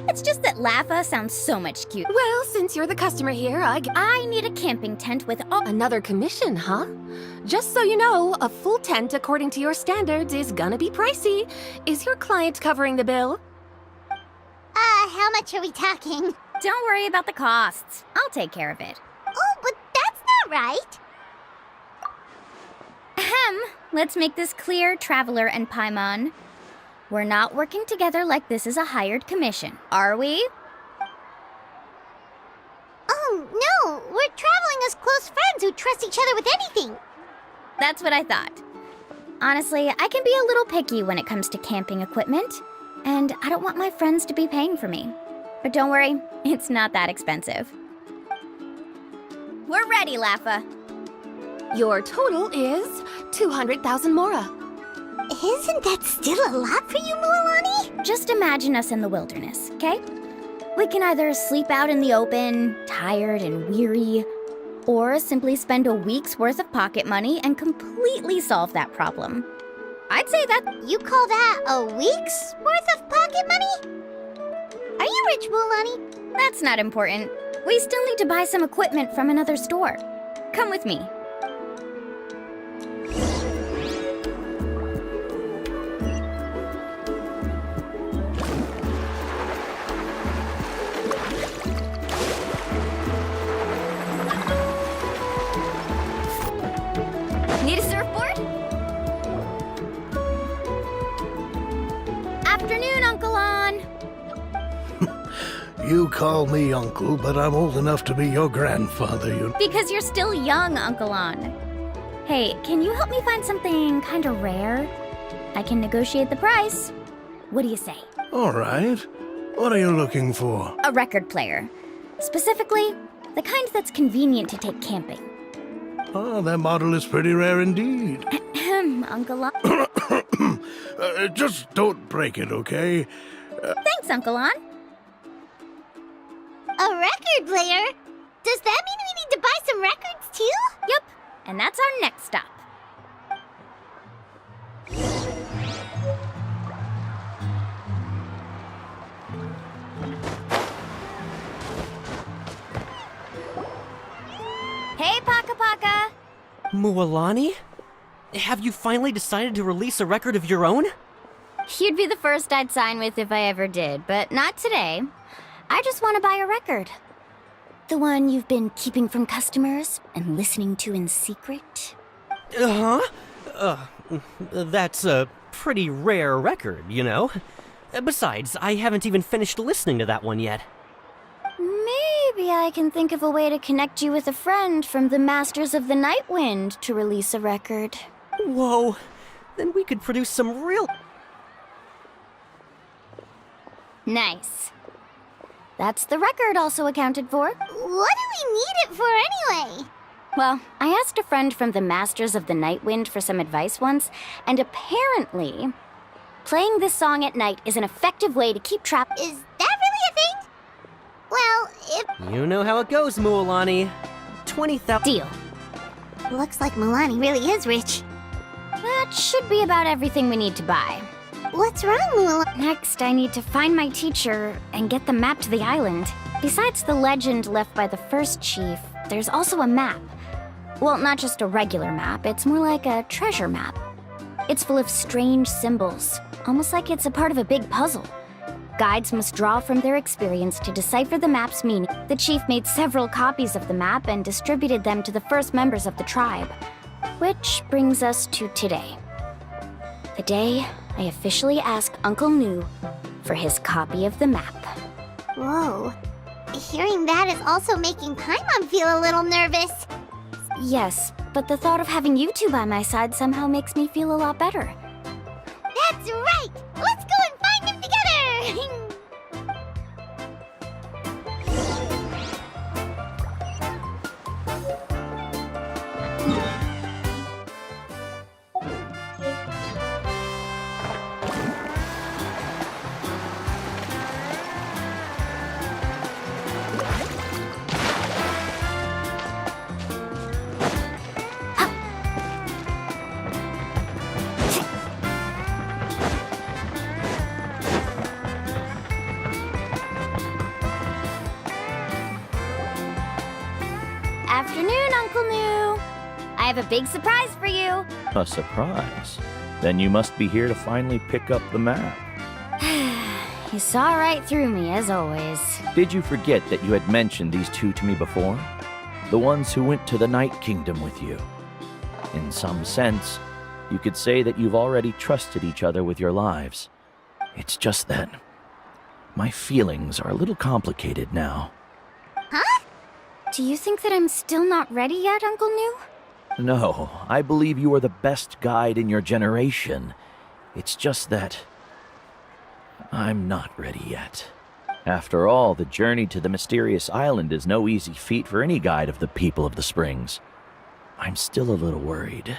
It's just that Laffa sounds so much cute. Well, since you're the customer here, I need a camping tent with all... Another commission, huh? Just so you know, a full tent according to your standards is gonna be pricey. Is your client covering the bill? How much are we talking? Don't worry about the costs. I'll take care of it. Oh, but that's not right. Ahem. Let's make this clear, Traveler and Paimon. We're not working together like this is a hired commission, are we? Oh, no. We're traveling as close friends who trust each other with anything. That's what I thought. Honestly, I can be a little picky when it comes to camping equipment, and I don't want my friends to be paying for me. But don't worry, it's not that expensive. We're ready, Laffa. Your total is 200,000 mora. Isn't that still a lot for you, Mualani? Just imagine us in the wilderness, okay? We can either sleep out in the open, tired and weary, or simply spend a week's worth of pocket money and completely solve that problem. I'd say that... You call that a week's worth of pocket money? Are you rich, Mualani? That's not important. We still need to buy some equipment from another store. Come with me. Need a surfboard? Afternoon, Uncle On. You call me uncle, but I'm old enough to be your grandfather, you... Because you're still young, Uncle On. Hey, can you help me find something kind of rare? I can negotiate the price. What do you say? All right. What are you looking for? A record player. Specifically, the kind that's convenient to take camping. Oh, that model is pretty rare indeed. Uncle On. Just don't break it, okay? Thanks, Uncle On. A record player? Does that mean we need to buy some records too? Yep, and that's our next stop. Hey, Paka Paka! Mualani? Have you finally decided to release a record of your own? You'd be the first I'd sign with if I ever did, but not today. I just want to buy a record. The one you've been keeping from customers and listening to in secret? That's a pretty rare record, you know? Besides, I haven't even finished listening to that one yet. Maybe I can think of a way to connect you with a friend from the Masters of the Night Wind to release a record. Whoa, then we could produce some real... Nice. That's the record also accounted for. What do we need it for anyway? Well, I asked a friend from the Masters of the Night Wind for some advice once, and apparently, playing this song at night is an effective way to keep track. Is that really a thing? Well, if... You know how it goes, Mualani. 20,000... Deal. Looks like Mualani really is rich. That should be about everything we need to buy. What's wrong, Mualani? Next, I need to find my teacher and get the map to the island. Besides the legend left by the first chief, there's also a map. Well, not just a regular map, it's more like a treasure map. It's full of strange symbols, almost like it's a part of a big puzzle. Guides must draw from their experience to decipher the map's meaning. The chief made several copies of the map and distributed them to the first members of the tribe. Which brings us to today. The day I officially asked Uncle Nu for his copy of the map. Whoa. Hearing that is also making Paimon feel a little nervous. Yes, but the thought of having you two by my side somehow makes me feel a lot better. That's right! Let's go and find them together! afternoon, Uncle New. I have a big surprise for you. A surprise? Then you must be here to finally pick up the map. You saw right through me, as always. Did you forget that you had mentioned these two to me before? The ones who went to the Night Kingdom with you. In some sense, you could say that you've already trusted each other with your lives. It's just that my feelings are a little complicated now. Huh? Do you think that I'm still not ready yet, Uncle New? No, I believe you are the best guide in your generation. It's just that I'm not ready yet. After all, the journey to the mysterious island is no easy feat for any guide of the people of the Springs. I'm still a little worried.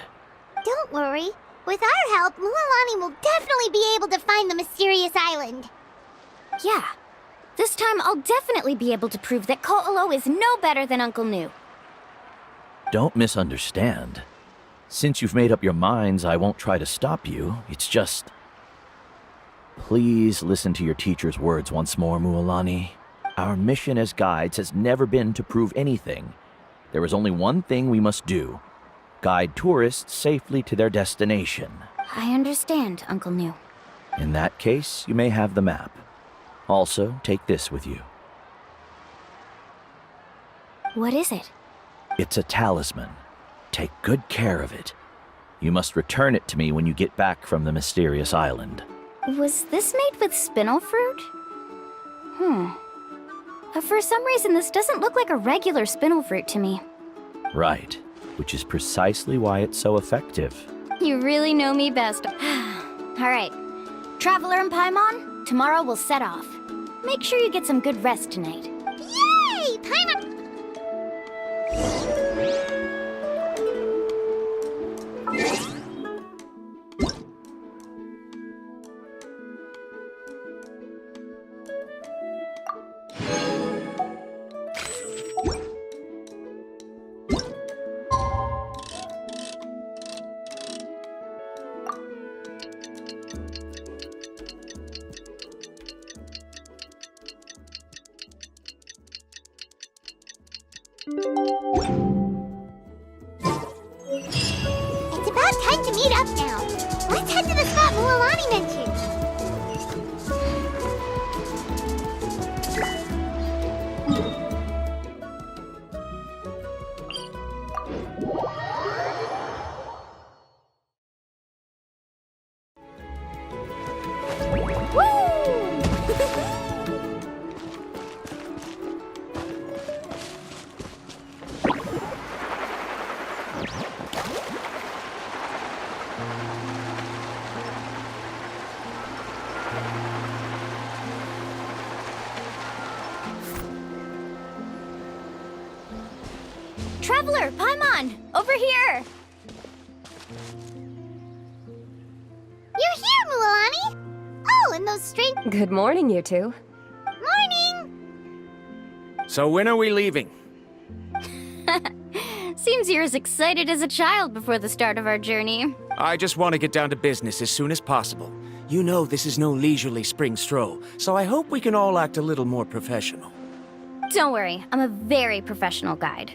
Don't worry. With our help, Mualani will definitely be able to find the mysterious island. Yeah. This time I'll definitely be able to prove that Ko'olo is no better than Uncle New. Don't misunderstand. Since you've made up your minds, I won't try to stop you. It's just... Please listen to your teacher's words once more, Mualani. Our mission as guides has never been to prove anything. There is only one thing we must do. Guide tourists safely to their destination. I understand, Uncle New. In that case, you may have the map. Also, take this with you. What is it? It's a talisman. Take good care of it. You must return it to me when you get back from the mysterious island. Was this made with spinel fruit? For some reason, this doesn't look like a regular spinel fruit to me. Right, which is precisely why it's so effective. You really know me best. Alright, Traveler and Paimon, tomorrow we'll set off. Make sure you get some good rest tonight. Yay! Paimon! It's about time to meet up now. Let's head to the spot Mualani mentioned. Traveler, Paimon, over here! You're here, Mualani! Oh, and those strange... Good morning, you two. Morning! So when are we leaving? Seems you're as excited as a child before the start of our journey. I just want to get down to business as soon as possible. You know this is no leisurely spring stroll, so I hope we can all act a little more professional. Don't worry, I'm a very professional guide.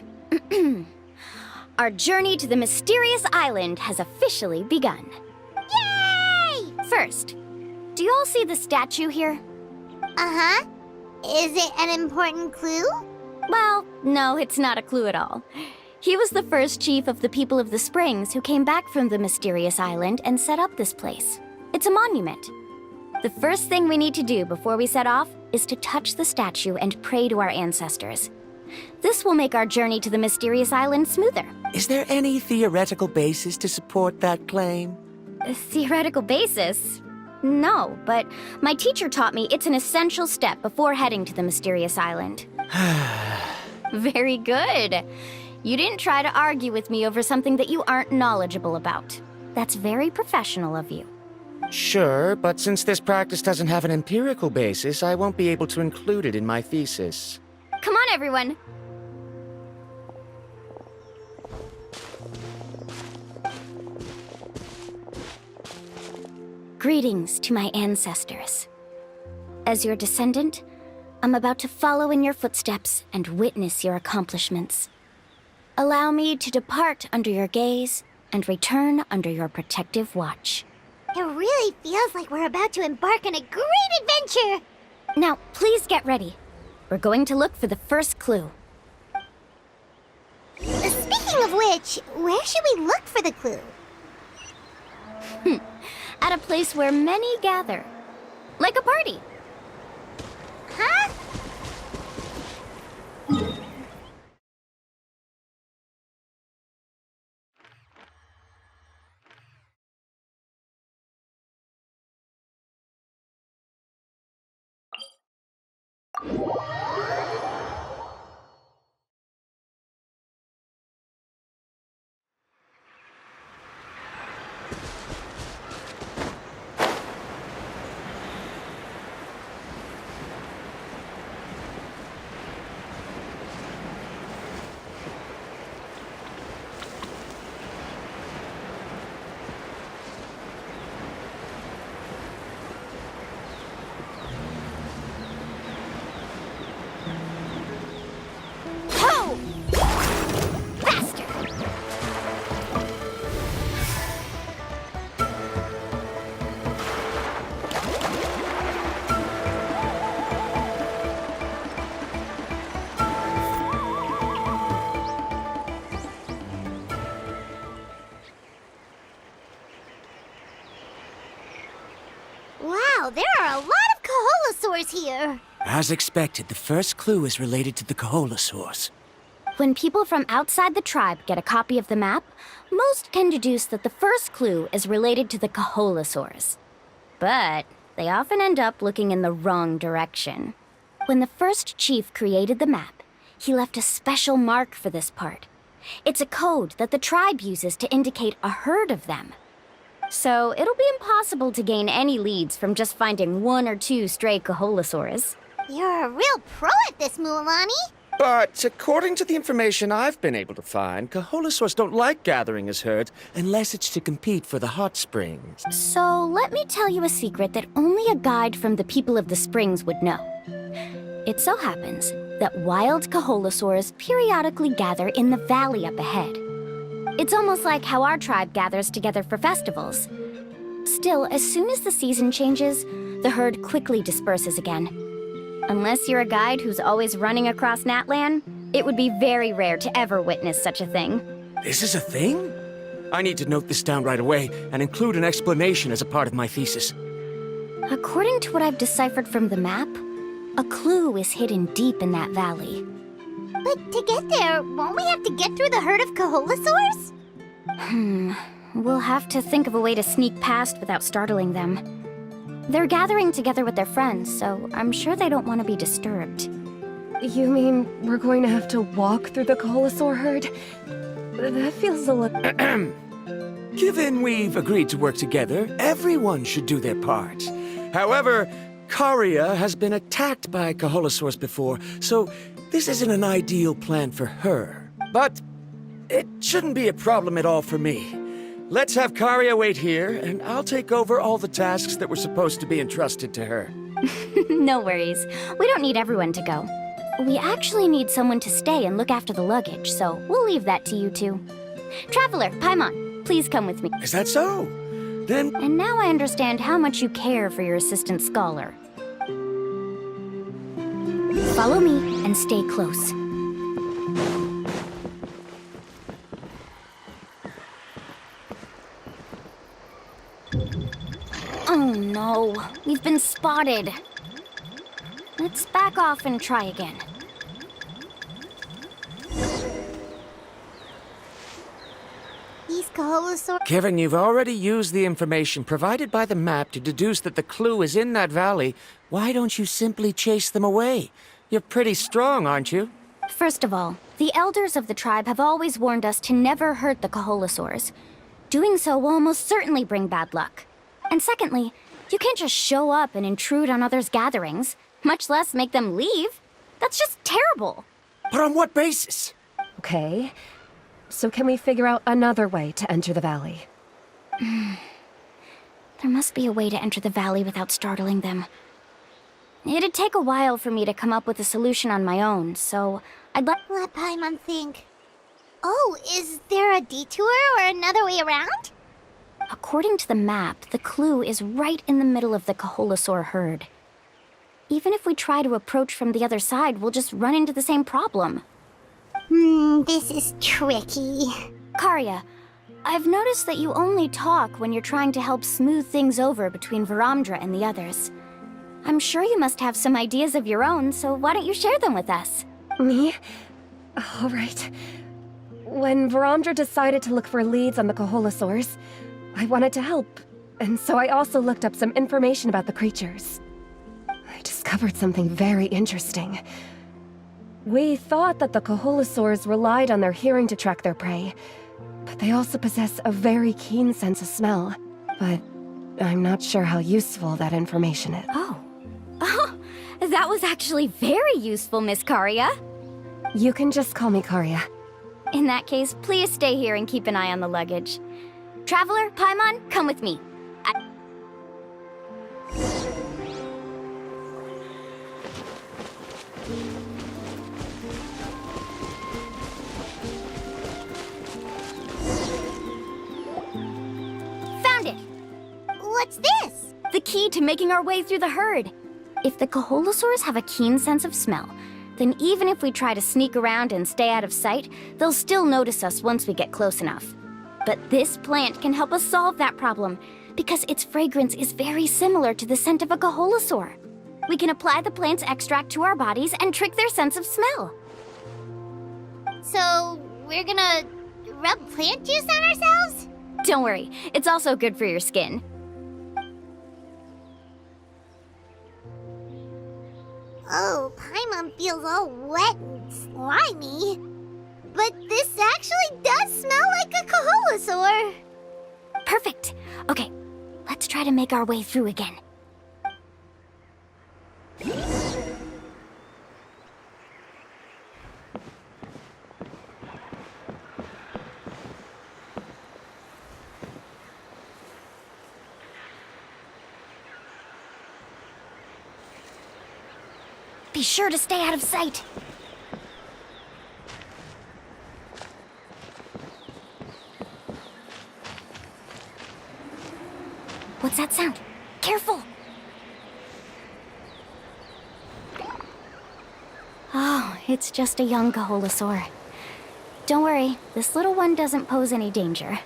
Our journey to the mysterious island has officially begun. Yay! First, do you all see the statue here? Uh-huh. Is it an important clue? Well, no, it's not a clue at all. He was the first chief of the people of the Springs who came back from the mysterious island and set up this place. It's a monument. The first thing we need to do before we set off is to touch the statue and pray to our ancestors. This will make our journey to the mysterious island smoother. Is there any theoretical basis to support that claim? A theoretical basis? No, but my teacher taught me it's an essential step before heading to the mysterious island. Very good. You didn't try to argue with me over something that you aren't knowledgeable about. That's very professional of you. Sure, but since this practice doesn't have an empirical basis, I won't be able to include it in my thesis. Come on, everyone. Greetings to my ancestors. As your descendant, I'm about to follow in your footsteps and witness your accomplishments. Allow me to depart under your gaze and return under your protective watch. It really feels like we're about to embark on a great adventure! Now, please get ready. We're going to look for the first clue. Speaking of which, where should we look for the clue? At a place where many gather. Like a party. Huh? Wow, there are a lot of Kaholosaurs here! As expected, the first clue is related to the Kaholosaurs. When people from outside the tribe get a copy of the map, most can deduce that the first clue is related to the Kaholosaurs. But they often end up looking in the wrong direction. When the first chief created the map, he left a special mark for this part. It's a code that the tribe uses to indicate a herd of them. So it'll be impossible to gain any leads from just finding one or two stray Kaholosaurs. You're a real pro at this, Mualani! But according to the information I've been able to find, Kaholosaurs don't like gathering as herds unless it's to compete for the hot springs. So let me tell you a secret that only a guide from the people of the springs would know. It so happens that wild Kaholosaurs periodically gather in the valley up ahead. It's almost like how our tribe gathers together for festivals. Still, as soon as the season changes, the herd quickly disperses again. Unless you're a guide who's always running across Natlan, it would be very rare to ever witness such a thing. This is a thing? I need to note this down right away and include an explanation as a part of my thesis. According to what I've deciphered from the map, a clue is hidden deep in that valley. But to get there, won't we have to get through the herd of Kaholosaurs? We'll have to think of a way to sneak past without startling them. They're gathering together with their friends, so I'm sure they don't want to be disturbed. You mean we're going to have to walk through the Kaholosaur herd? That feels a little... Given we've agreed to work together, everyone should do their part. However, Karia has been attacked by Kaholosaurs before, so this isn't an ideal plan for her. But it shouldn't be a problem at all for me. Let's have Karia wait here, and I'll take over all the tasks that were supposed to be entrusted to her. No worries. We don't need everyone to go. We actually need someone to stay and look after the luggage, so we'll leave that to you two. Traveler, Paimon, please come with me. Is that so? Then... And now I understand how much you care for your assistant scholar. Follow me and stay close. Oh no, we've been spotted. Let's back off and try again. These Kaholosaurs... Given you've already used the information provided by the map to deduce that the clue is in that valley, why don't you simply chase them away? You're pretty strong, aren't you? First of all, the elders of the tribe have always warned us to never hurt the Kaholosaurs. Doing so will almost certainly bring bad luck. And secondly, you can't just show up and intrude on others' gatherings, much less make them leave. That's just terrible. But on what basis? Okay. So can we figure out another way to enter the valley? There must be a way to enter the valley without startling them. It'd take a while for me to come up with a solution on my own, so I'd let Paimon think. Oh, is there a detour or another way around? According to the map, the clue is right in the middle of the Kaholasaur herd. Even if we try to approach from the other side, we'll just run into the same problem. This is tricky. Karya, I've noticed that you only talk when you're trying to help smooth things over between Varamdra and the others. I'm sure you must have some ideas of your own, so why don't you share them with us? Me? All right. When Varamdra decided to look for leads on the Kaholasaurs, I wanted to help, and so I also looked up some information about the creatures. I discovered something very interesting. We thought that the Kaholasaurs relied on their hearing to track their prey, but they also possess a very keen sense of smell. But I'm not sure how useful that information is. Oh, that was actually very useful, Miss Karya. You can just call me Karya. In that case, please stay here and keep an eye on the luggage. Traveler, Paimon, come with me. Found it! What's this? The key to making our way through the herd. If the Kaholasaurs have a keen sense of smell, then even if we try to sneak around and stay out of sight, they'll still notice us once we get close enough. But this plant can help us solve that problem, because its fragrance is very similar to the scent of a Kaholasaur. We can apply the plant's extract to our bodies and trick their sense of smell. So, we're gonna rub plant juice on ourselves? Don't worry, it's also good for your skin. Oh, Paimon feels all wet and slimy. But this actually does smell like a Kaholasaur. Perfect. Okay, let's try to make our way through again. Be sure to stay out of sight. What's that sound? Careful! Oh, it's just a young Kaholasaur. Don't worry, this little one doesn't pose any danger.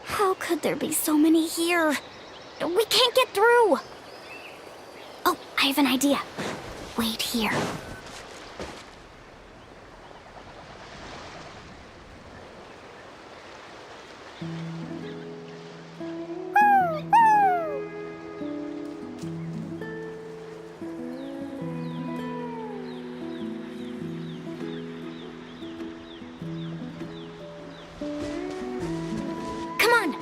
How could there be so many here? We can't get through! Oh, I have an idea. Wait here. Come on!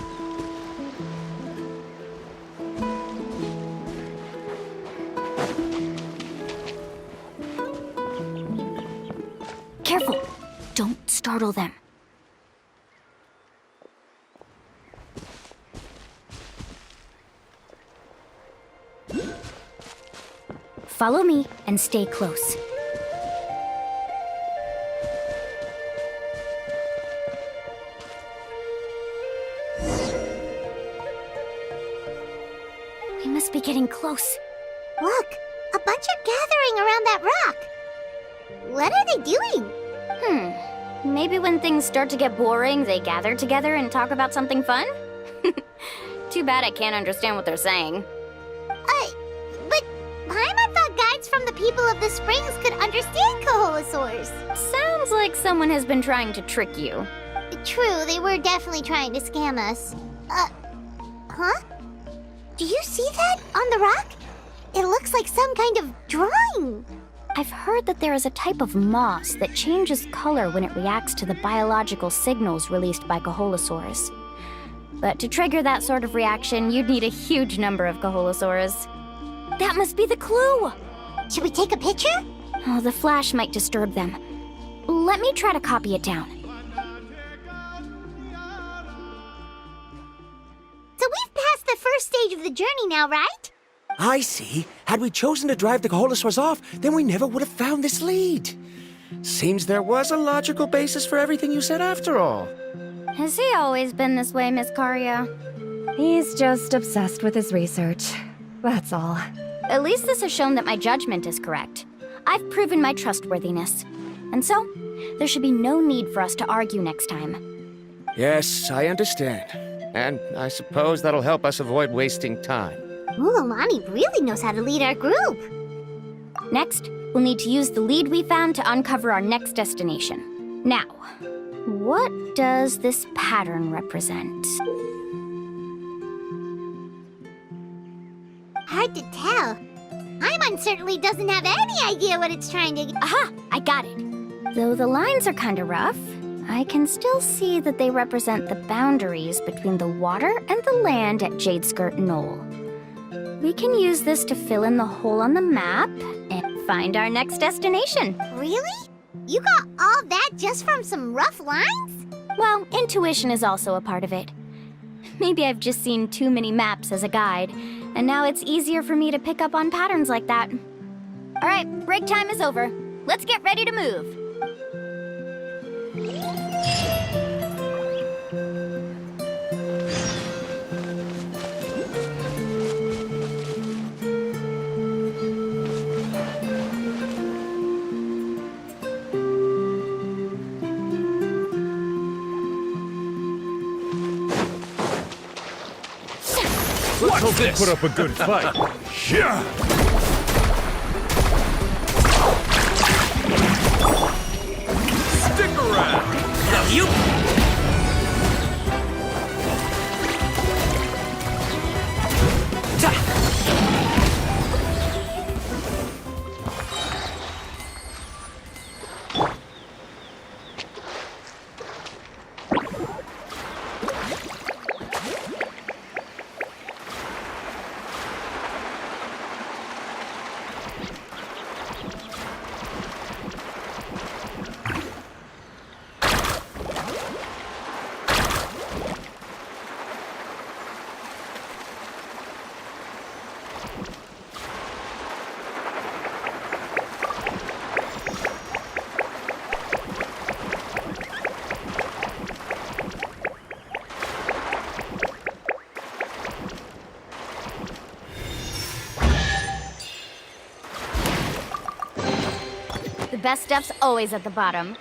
Careful! Don't startle them. Follow me and stay close. We must be getting close. Look, a bunch are gathering around that rock. What are they doing? Maybe when things start to get boring, they gather together and talk about something fun? Too bad I can't understand what they're saying. But Paimon thought guides from the people of the springs could understand Kaholasaurs. Sounds like someone has been trying to trick you. True, they were definitely trying to scam us. Huh? Do you see that on the rock? It looks like some kind of drawing. I've heard that there is a type of moss that changes color when it reacts to the biological signals released by Kaholasaurs. But to trigger that sort of reaction, you'd need a huge number of Kaholasaurs. That must be the clue! Should we take a picture? Oh, the flash might disturb them. Let me try to copy it down. So we've passed the first stage of the journey now, right? I see. Had we chosen to drive the Coholosaurs off, then we never would have found this lead. Seems there was a logical basis for everything you said after all. Has he always been this way, Miss Karia? He's just obsessed with his research. That's all. At least this has shown that my judgment is correct. I've proven my trustworthiness. And so, there should be no need for us to argue next time. Yes, I understand. And I suppose that'll help us avoid wasting time. Mualani really knows how to lead our group. Next, we'll need to use the lead we found to uncover our next destination. Now, what does this pattern represent? Hard to tell. Paimon certainly doesn't have any idea what it's trying to... Aha! I got it. Though the lines are kinda rough, I can still see that they represent the boundaries between the water and the land at Jadeskirt Knoll. We can use this to fill in the hole on the map and find our next destination. Really? You got all that just from some rough lines? Well, intuition is also a part of it. Maybe I've just seen too many maps as a guide, and now it's easier for me to pick up on patterns like that. All right, break time is over. Let's get ready to move. Let's hope they put up a good fight. Yeah! Stick around! Now you... The best stuff's always at the bottom.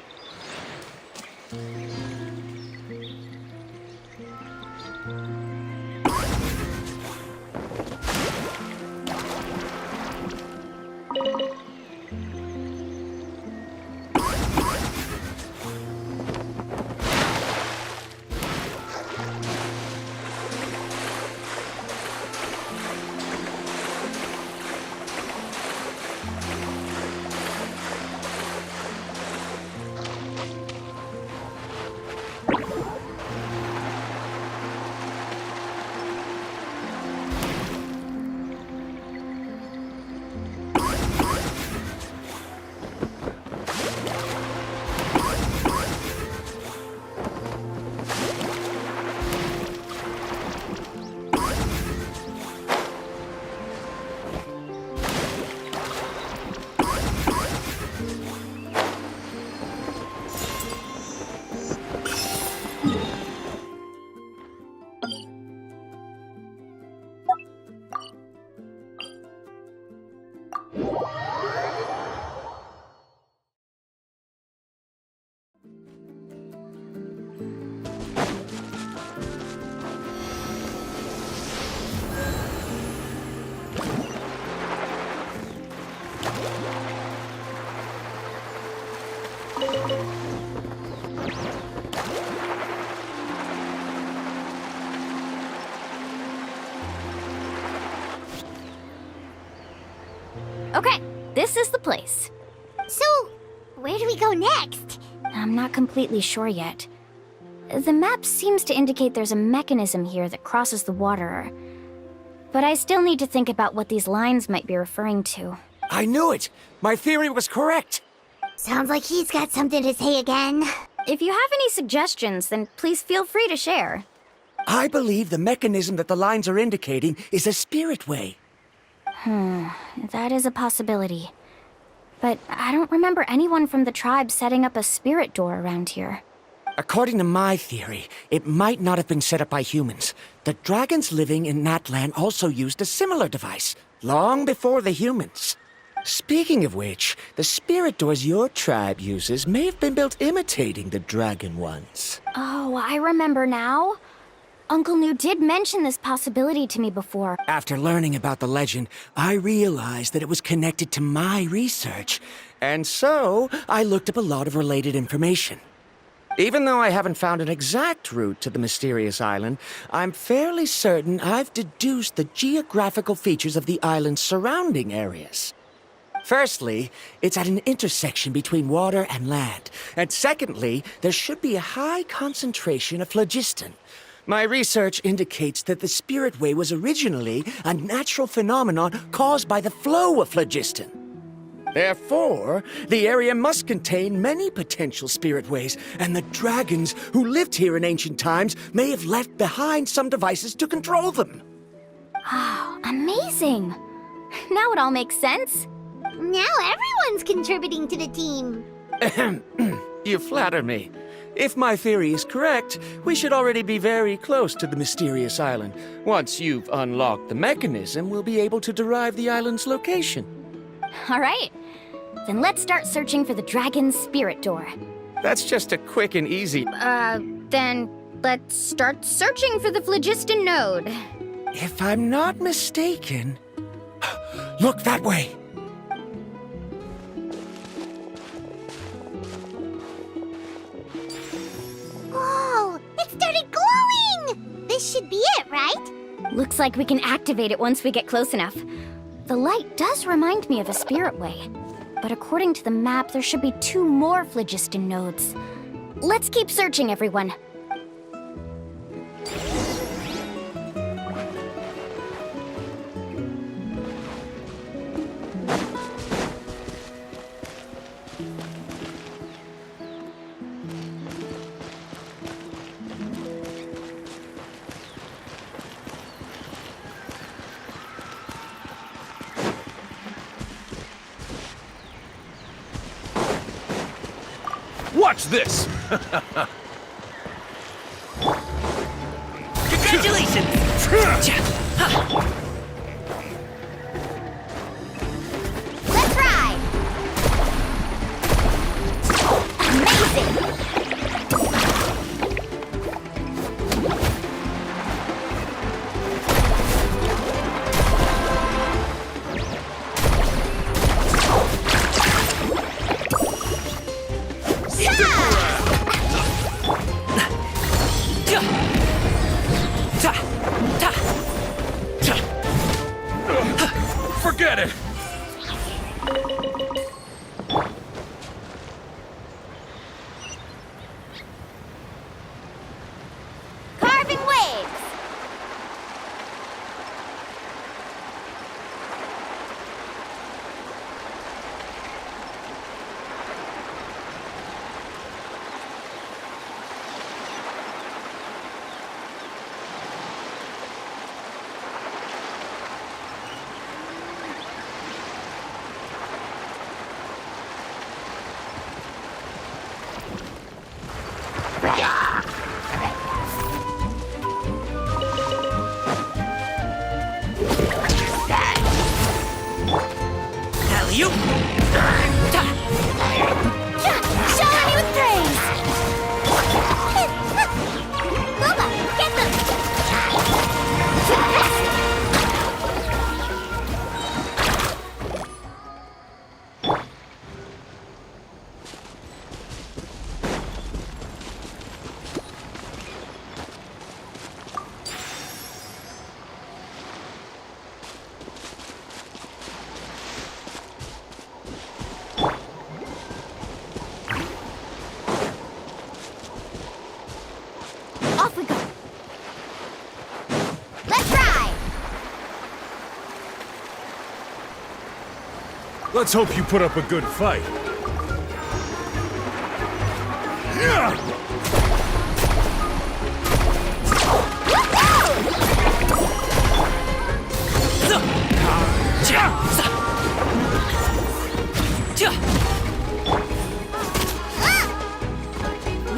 Okay, this is the place. So, where do we go next? I'm not completely sure yet. The map seems to indicate there's a mechanism here that crosses the water. But I still need to think about what these lines might be referring to. I knew it! My theory was correct! Sounds like he's got something to say again. If you have any suggestions, then please feel free to share. I believe the mechanism that the lines are indicating is a spirit way. That is a possibility. But I don't remember anyone from the tribe setting up a spirit door around here. According to my theory, it might not have been set up by humans. The dragons living in Natlan also used a similar device, long before the humans. Speaking of which, the spirit doors your tribe uses may have been built imitating the dragon ones. Oh, I remember now. Uncle New did mention this possibility to me before. After learning about the legend, I realized that it was connected to my research, and so I looked up a lot of related information. Even though I haven't found an exact route to the mysterious island, I'm fairly certain I've deduced the geographical features of the island's surrounding areas. Firstly, it's at an intersection between water and land, and secondly, there should be a high concentration of phlogiston. My research indicates that the Spirit Way was originally a natural phenomenon caused by the flow of phlogiston. Therefore, the area must contain many potential spirit ways, and the dragons who lived here in ancient times may have left behind some devices to control them. Oh, amazing! Now it all makes sense. Now everyone's contributing to the team. You flatter me. If my theory is correct, we should already be very close to the mysterious island. Once you've unlocked the mechanism, we'll be able to derive the island's location. All right. Then let's start searching for the dragon's spirit door. That's just a quick and easy... Then let's start searching for the phlogiston node. If I'm not mistaken... Look that way! Whoa! It started glowing! This should be it, right? Looks like we can activate it once we get close enough. The light does remind me of a spirit way. But according to the map, there should be 2 more phlogiston nodes. Let's keep searching, everyone. Watch this! Congratulations! Let's ride! Amazing! Forget it! Carving waves! Alley-oop! Shower me with praise! Loba, get them! Let's hope you put up a good fight.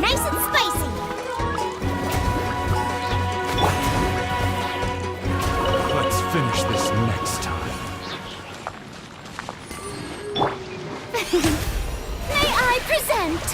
Nice and spicy. Let's finish this next time. May I present?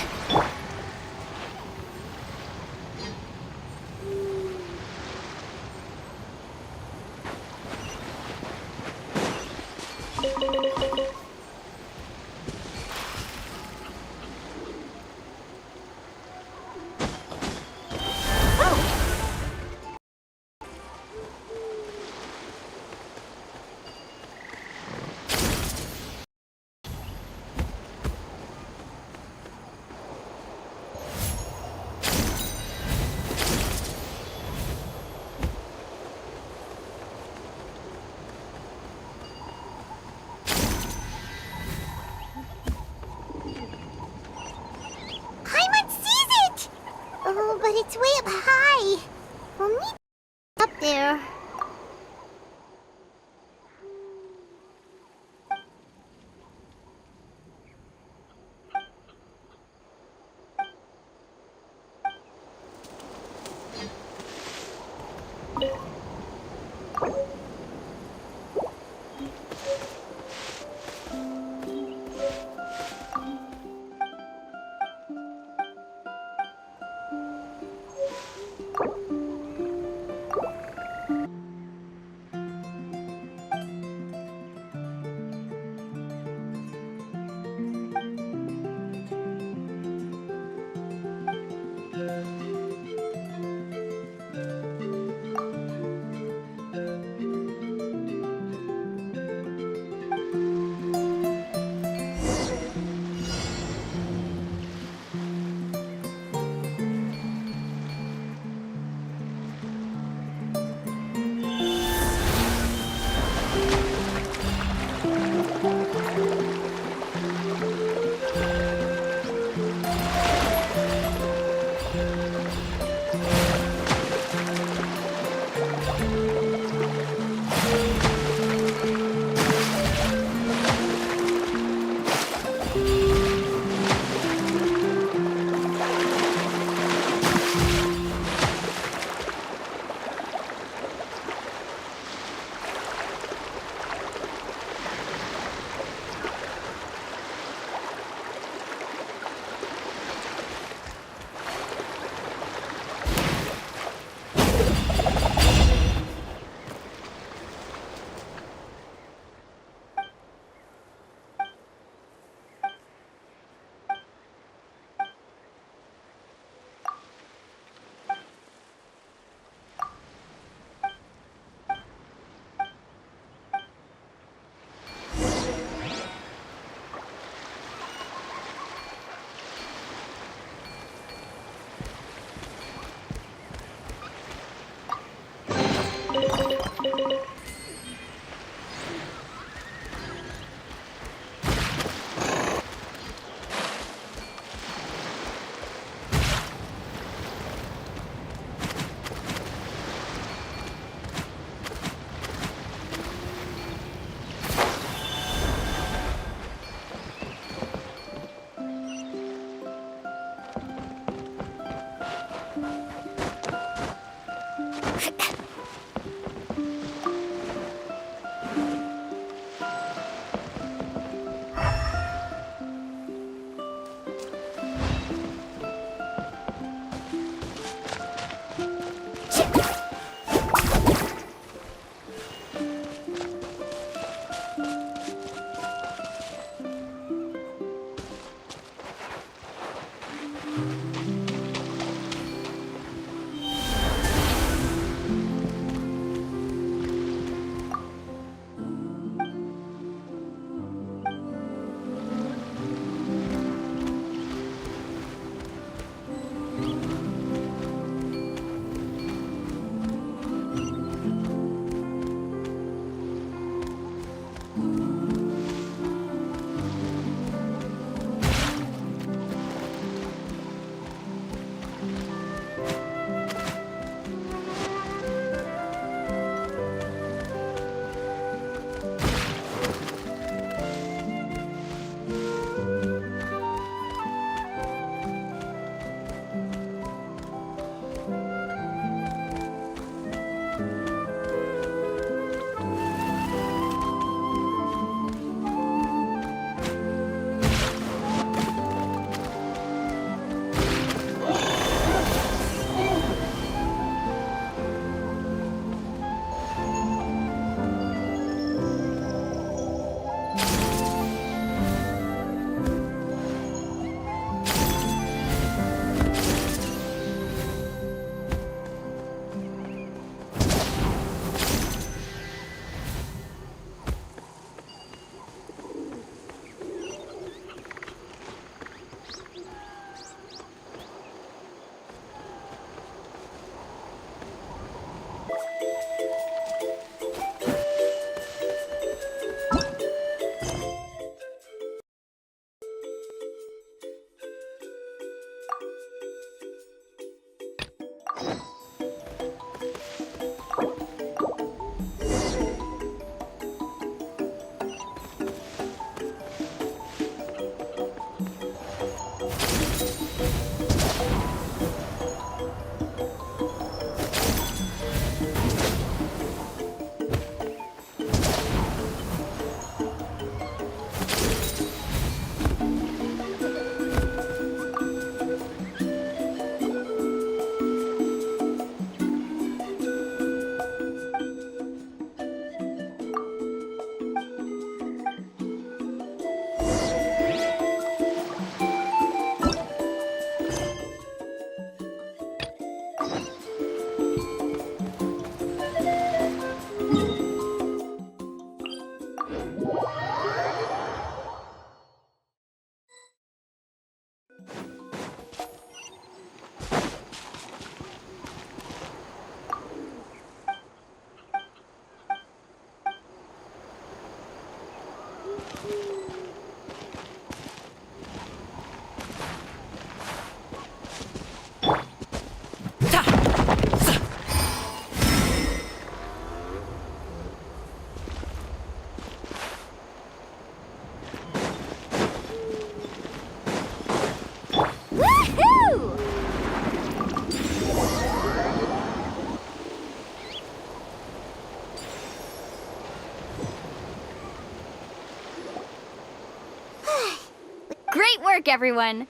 Great work, everyone!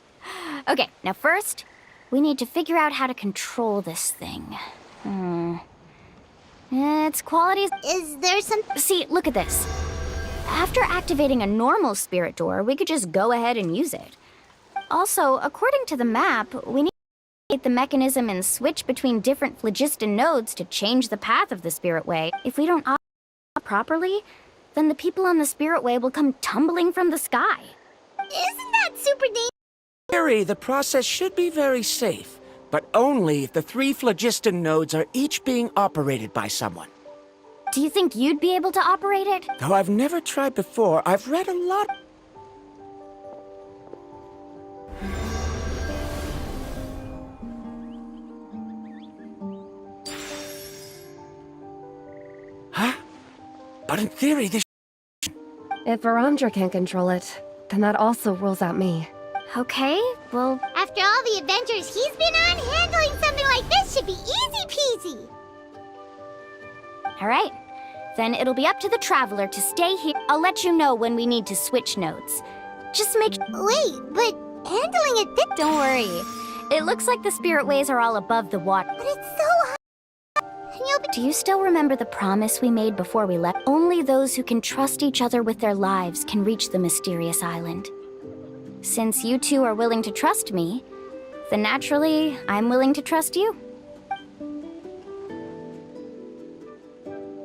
Okay, now first, we need to figure out how to control this thing. Its qualities... Is there some... See, look at this. After activating a normal spirit door, we could just go ahead and use it. Also, according to the map, we need to activate the mechanism and switch between different phlogiston nodes to change the path of the spirit way. If we don't operate properly, then the people on the spirit way will come tumbling from the sky. Isn't that super dangerous? In theory, the process should be very safe, but only if the 3 phlogiston nodes are each being operated by someone. Do you think you'd be able to operate it? Though I've never tried before, I've read a lot. Huh? But in theory, this... If Verandra can't control it, then that also rules out me. Okay, well... After all the adventures he's been on, handling something like this should be easy peasy. Alright, then it'll be up to the Traveler to stay here. I'll let you know when we need to switch nodes. Just make... Wait, but handling it this... Don't worry. It looks like the spirit ways are all above the water. But it's so high. Do you still remember the promise we made before we left? Only those who can trust each other with their lives can reach the mysterious island. Since you two are willing to trust me, then naturally, I'm willing to trust you.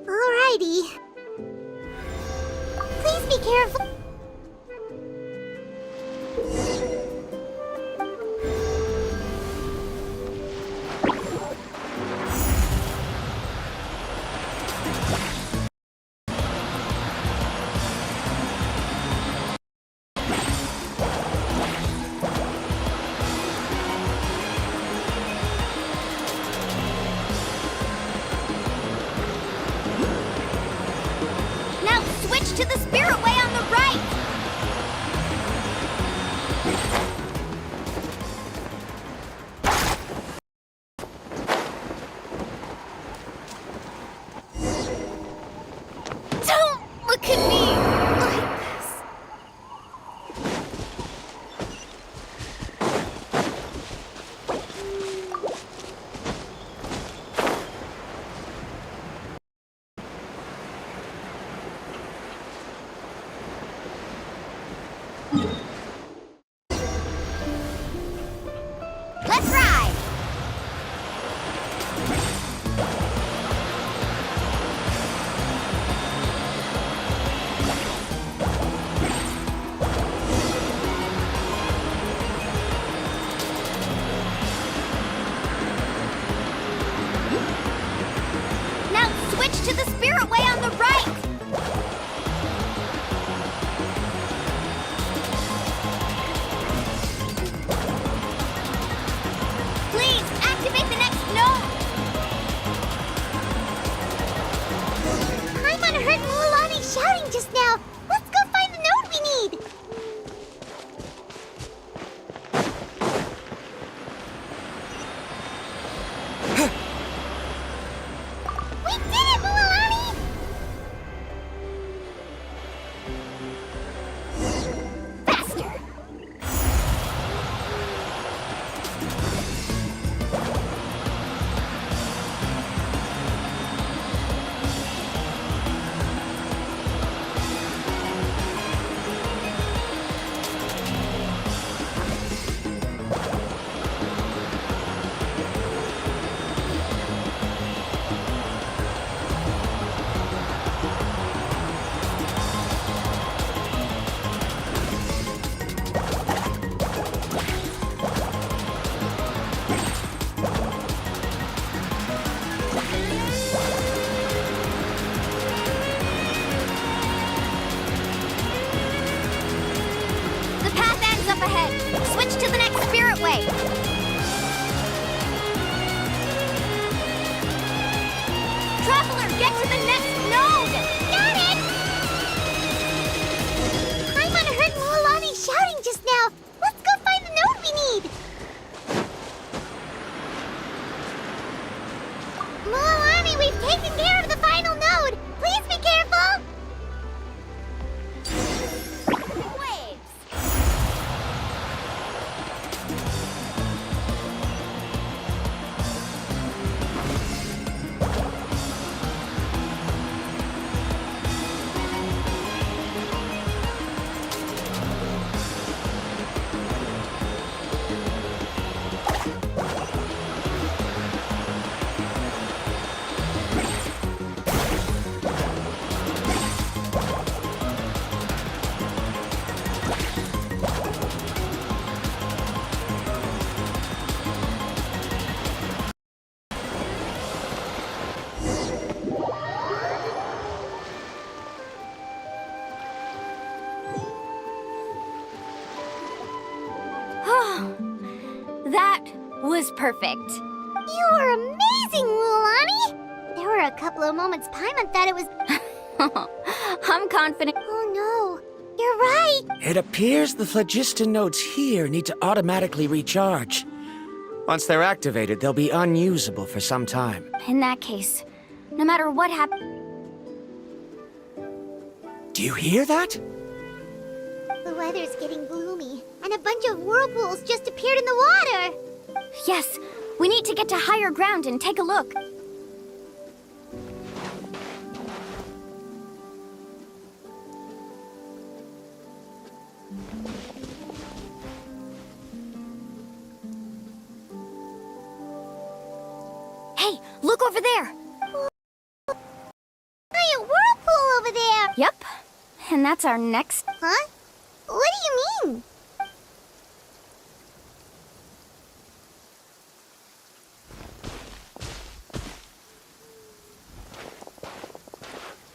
Alrighty. Please be careful. To the spirit way on the right! Don't look at me like this. Let's ride! Now switch to the spirit way on the right! Please, activate the next node! Paimon heard Mualani shouting just now. Let's go find the node we need. We did it, Mualani! Faster! way. Traveler, get to the next node! Got it! Paimon heard Mualani shouting just now. Let's go find the node we need. Mualani, we've taken care of the final node. Please be careful. Waves! That was perfect. You were amazing, Mualani. There were a couple of moments Paimon thought it was... I'm confident. Oh no, you're right. It appears the phlogiston nodes here need to automatically recharge. Once they're activated, they'll be unusable for some time. In that case, no matter what happens... Do you hear that? The weather's getting gloomy, and a bunch of whirlpools just appeared in the water. Yes, we need to get to higher ground and take a look. Hey, look over there! Giant whirlpool over there! Yep, and that's our next... Huh? What do you mean?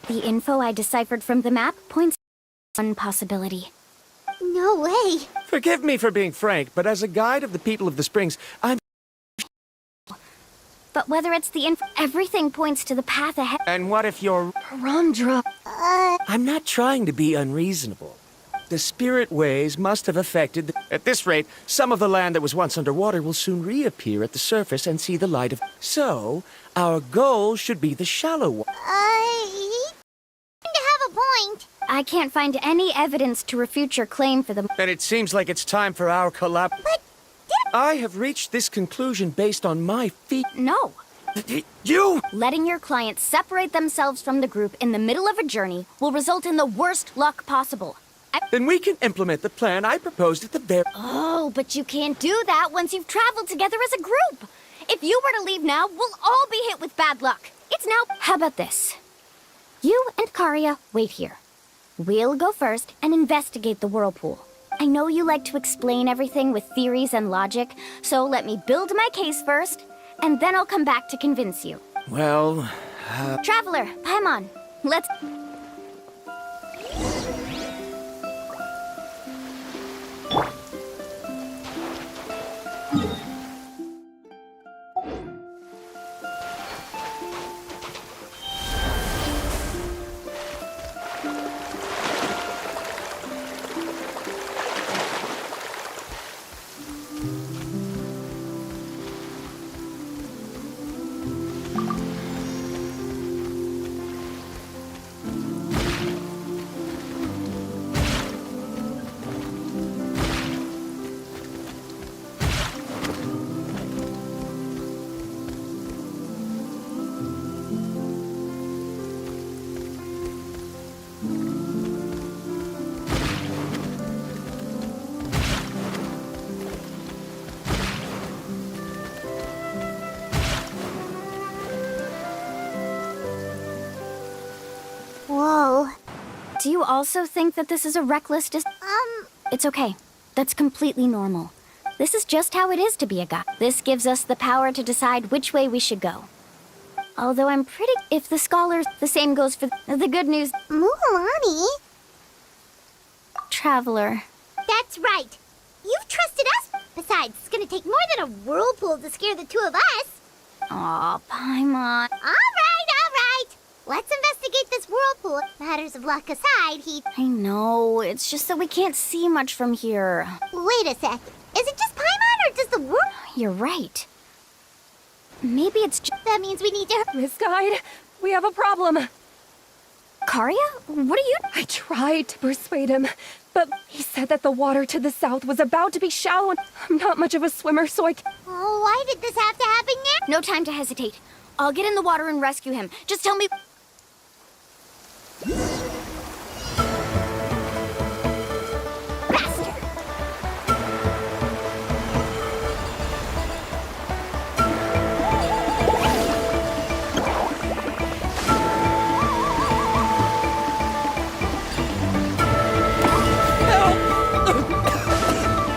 The info I deciphered from the map points to one possibility. No way. Forgive me for being frank, but as a guide of the people of the Springs, I'm... But whether it's the info, everything points to the path ahead. And what if you're... Rondra. I'm not trying to be unreasonable. The spirit waves must have affected... At this rate, some of the land that was once underwater will soon reappear at the surface and see the light of... So, our goal should be the shallow one. You seem to have a point. I can't find any evidence to refute your claim for the... Then it seems like it's time for our collab... But... I have reached this conclusion based on my feet... No. You! Letting your clients separate themselves from the group in the middle of a journey will result in the worst luck possible. Then we can implement the plan I proposed at the very... Oh, but you can't do that once you've traveled together as a group. If you were to leave now, we'll all be hit with bad luck. It's now... How about this? You and Karia wait here. We'll go first and investigate the whirlpool. I know you like to explain everything with theories and logic, so let me build my case first, and then I'll come back to convince you. Well... Traveler, Paimon, let's... Whoa. Do you also think that this is a reckless It's okay. That's completely normal. This is just how it is to be a guy. This gives us the power to decide which way we should go. Although I'm pretty... If the scholars... The same goes for the good news... Mualani? Traveler. That's right. You've trusted us, Besides, it's gonna take more than a whirlpool to scare the two of us. Aw, Paimon. All right. Let's investigate this whirlpool. Matters of luck aside, I know, it's just that we can't see much from here. Wait a sec. Is it just Paimon or does the whirl... You're right. Maybe it's just... That means we need to... Miss Guide, we have a problem. Karia? What are you... I tried to persuade him, but he said that the water to the south was about to be shallow and I'm not much of a swimmer, so Oh, why did this have to happen now? No time to hesitate. I'll get in the water and rescue him. Just tell me...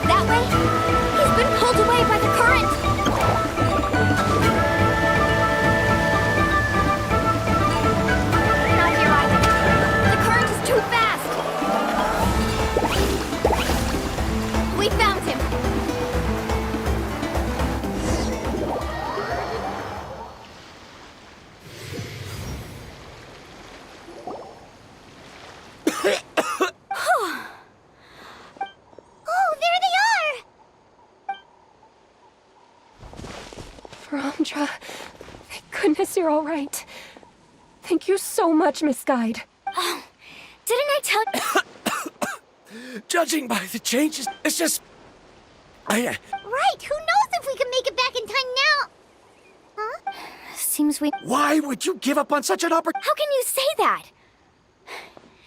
That way? He's been pulled away by the current! Not here either. The current is too fast! We found him! Oh, there they are! Farandra, thank goodness you're all right. Thank you so much, Miss Guide. Oh, didn't I tell you? Judging by the changes, it's just... Right, who knows if we can make it back in time now? Huh? Seems we... Why would you give up on such an opportunity? How can you say that?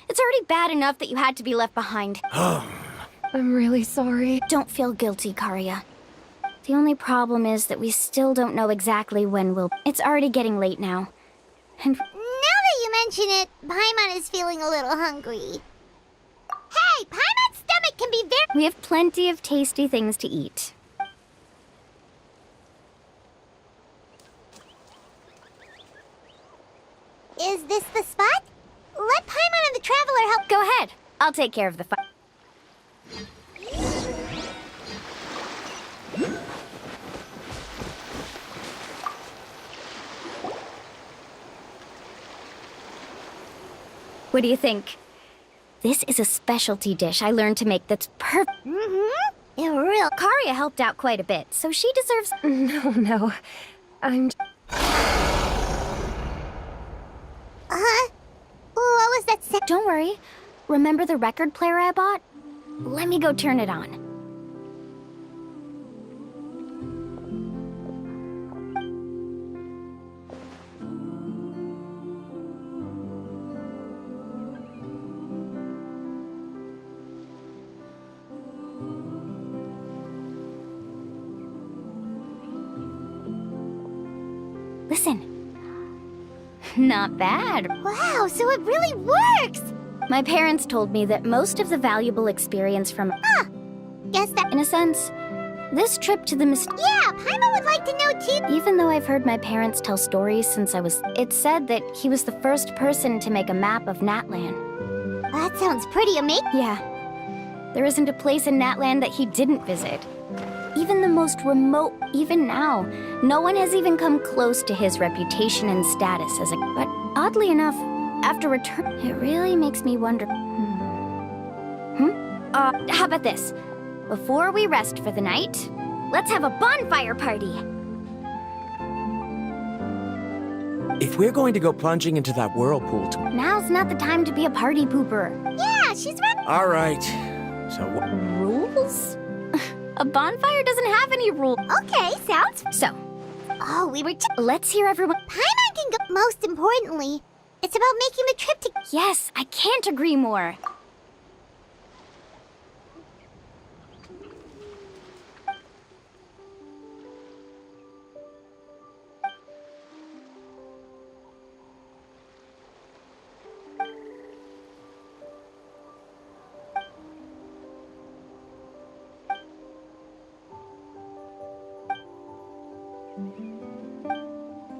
It's already bad enough that you had to be left behind. I'm really sorry. Don't feel guilty, Karia. The only problem is that we still don't know exactly when we'll... It's already getting late now. And... Now that you mention it, Paimon is feeling a little hungry. Hey, Paimon's stomach can be very... We have plenty of tasty things to eat. Is this the spot? Let Paimon and the Traveler help... Go ahead. I'll take care of the fight. What do you think? This is a specialty dish I learned to make that's perfect. You're real... Karia helped out quite a bit, so she deserves... No. I'm... What was that sound? Don't worry. Remember the record player I bought? Let me go turn it on. Listen. Not bad. Wow, so it really works! My parents told me that most of the valuable experience from... Guess that... In a sense, this trip to the Yeah, Paimon would like to know too! Even though I've heard my parents tell stories since I was... It's said that he was the first person to make a map of Natlan. That sounds pretty amazing. Yeah. There isn't a place in Natlan that he didn't visit. Even the most remote... Even now, no one has even come close to his reputation and status as a... But oddly enough, after return... It really makes me wonder... How about this? Before we rest for the night, let's have a bonfire party! If we're going to go plunging into that whirlpool... Now's not the time to be a party pooper. Yeah, she's right. All right. So... Rules? A bonfire doesn't have any rules. Okay, sounds... So... Oh, we were... Let's hear everyone... Paimon can go... Most importantly, it's about making the trip to... Yes, I can't agree more.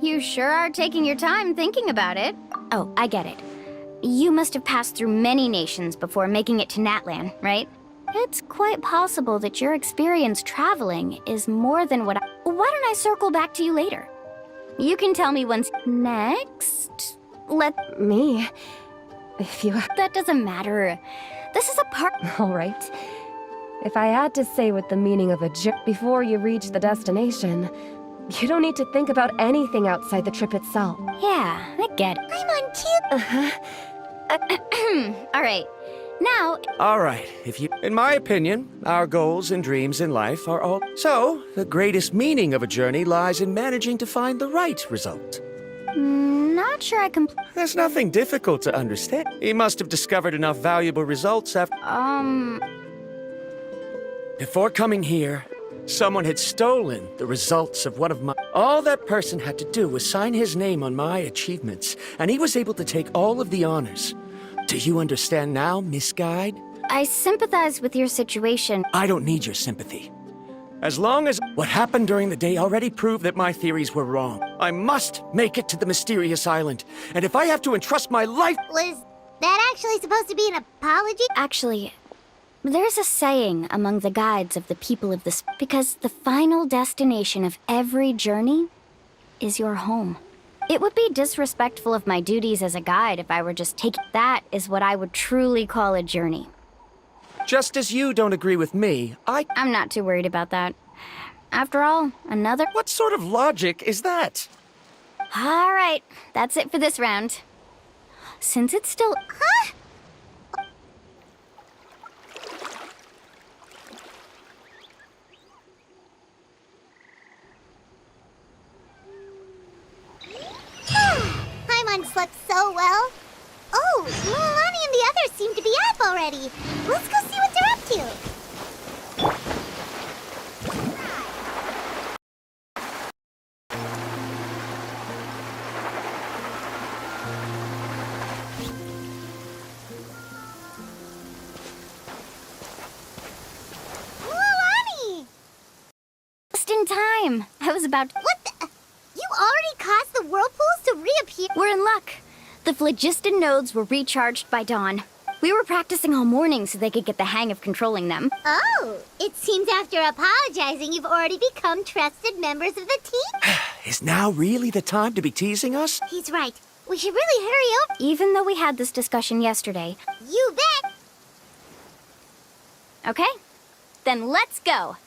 You sure are taking your time thinking about it. Oh, I get it. You must have passed through many nations before making it to Natlan, right? It's quite possible that your experience traveling is more than what Why don't I circle back to you later? You can tell me once. Next, Me? If you... That doesn't matter. This is a part... All right. If I had to say what the meaning of a journey before you reach the destination, you don't need to think about anything outside the trip itself. Yeah, I get it. I'm on too. All right. Now... All right, in my opinion, our goals and dreams in life are all... So, the greatest meaning of a journey lies in managing to find the right result. Not sure I can... There's nothing difficult to understand. He must have discovered enough valuable results after... Before coming here, someone had stolen the results of one of my... All that person had to do was sign his name on my achievements, and he was able to take all of the honors. Do you understand now, Miss Guide? I sympathize with your situation. I don't need your sympathy. As long as what happened during the day already proved that my theories were wrong. I must make it to the mysterious island, and if I have to entrust my life... Was that actually supposed to be an apology? Actually, there's a saying among the guides of the people of this... Because the final destination of every journey is your home. It would be disrespectful of my duties as a guide if I were just taking... That is what I would truly call a journey. Just as you don't agree with me, I'm not too worried about that. After all, another... What sort of logic is that? All right, that's it for this round. Since it's still... Huh? Paimon slept so well. Oh, Mualani and the others seem to be up already. Let's go see what they're up to. Mualani! Just in time. I was about to... What the... You already caused the whirlpools to reappear? We're in luck. The phlogiston nodes were recharged by dawn. We were practicing all morning so they could get the hang of controlling them. Oh, it seems after apologizing, you've already become trusted members of the team. Is now really the time to be teasing us? He's right. We should really hurry up. Even though we had this discussion yesterday. You bet. Okay, then let's go.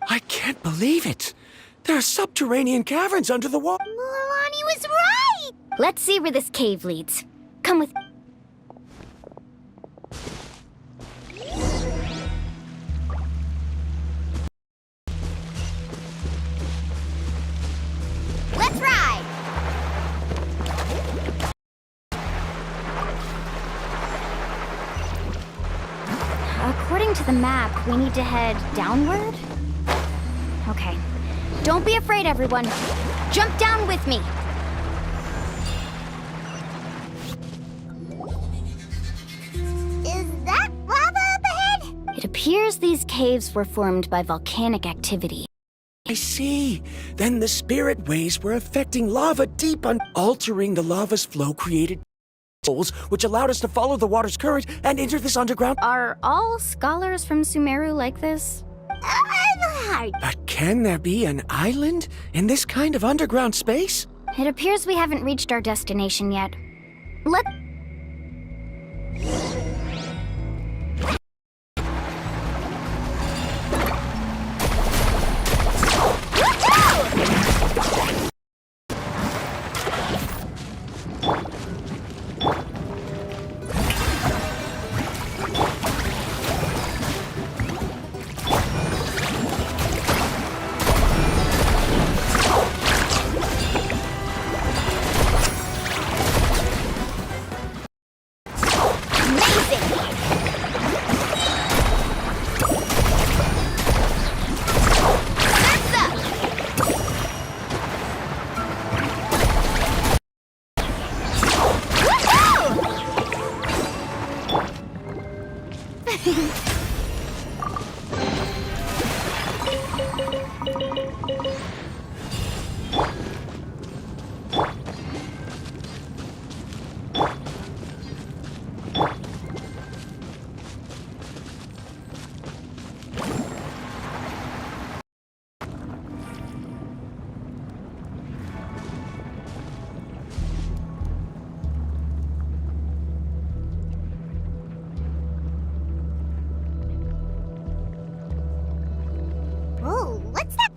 I can't believe it. There are subterranean caverns under the water. Mualani was right. Let's see where this cave leads. Come with... Let's ride. According to the map, we need to head downward? Okay. Don't be afraid, everyone. Jump down with me. Is that lava up ahead? It appears these caves were formed by volcanic activity. I see. Then the spirit waves were affecting lava deep altering the lava's flow created holes, which allowed us to follow the water's current and enter this underground... Are all scholars from Sumeru like this? Hard. But can there be an island in this kind of underground space? It appears we haven't reached our destination yet. Let...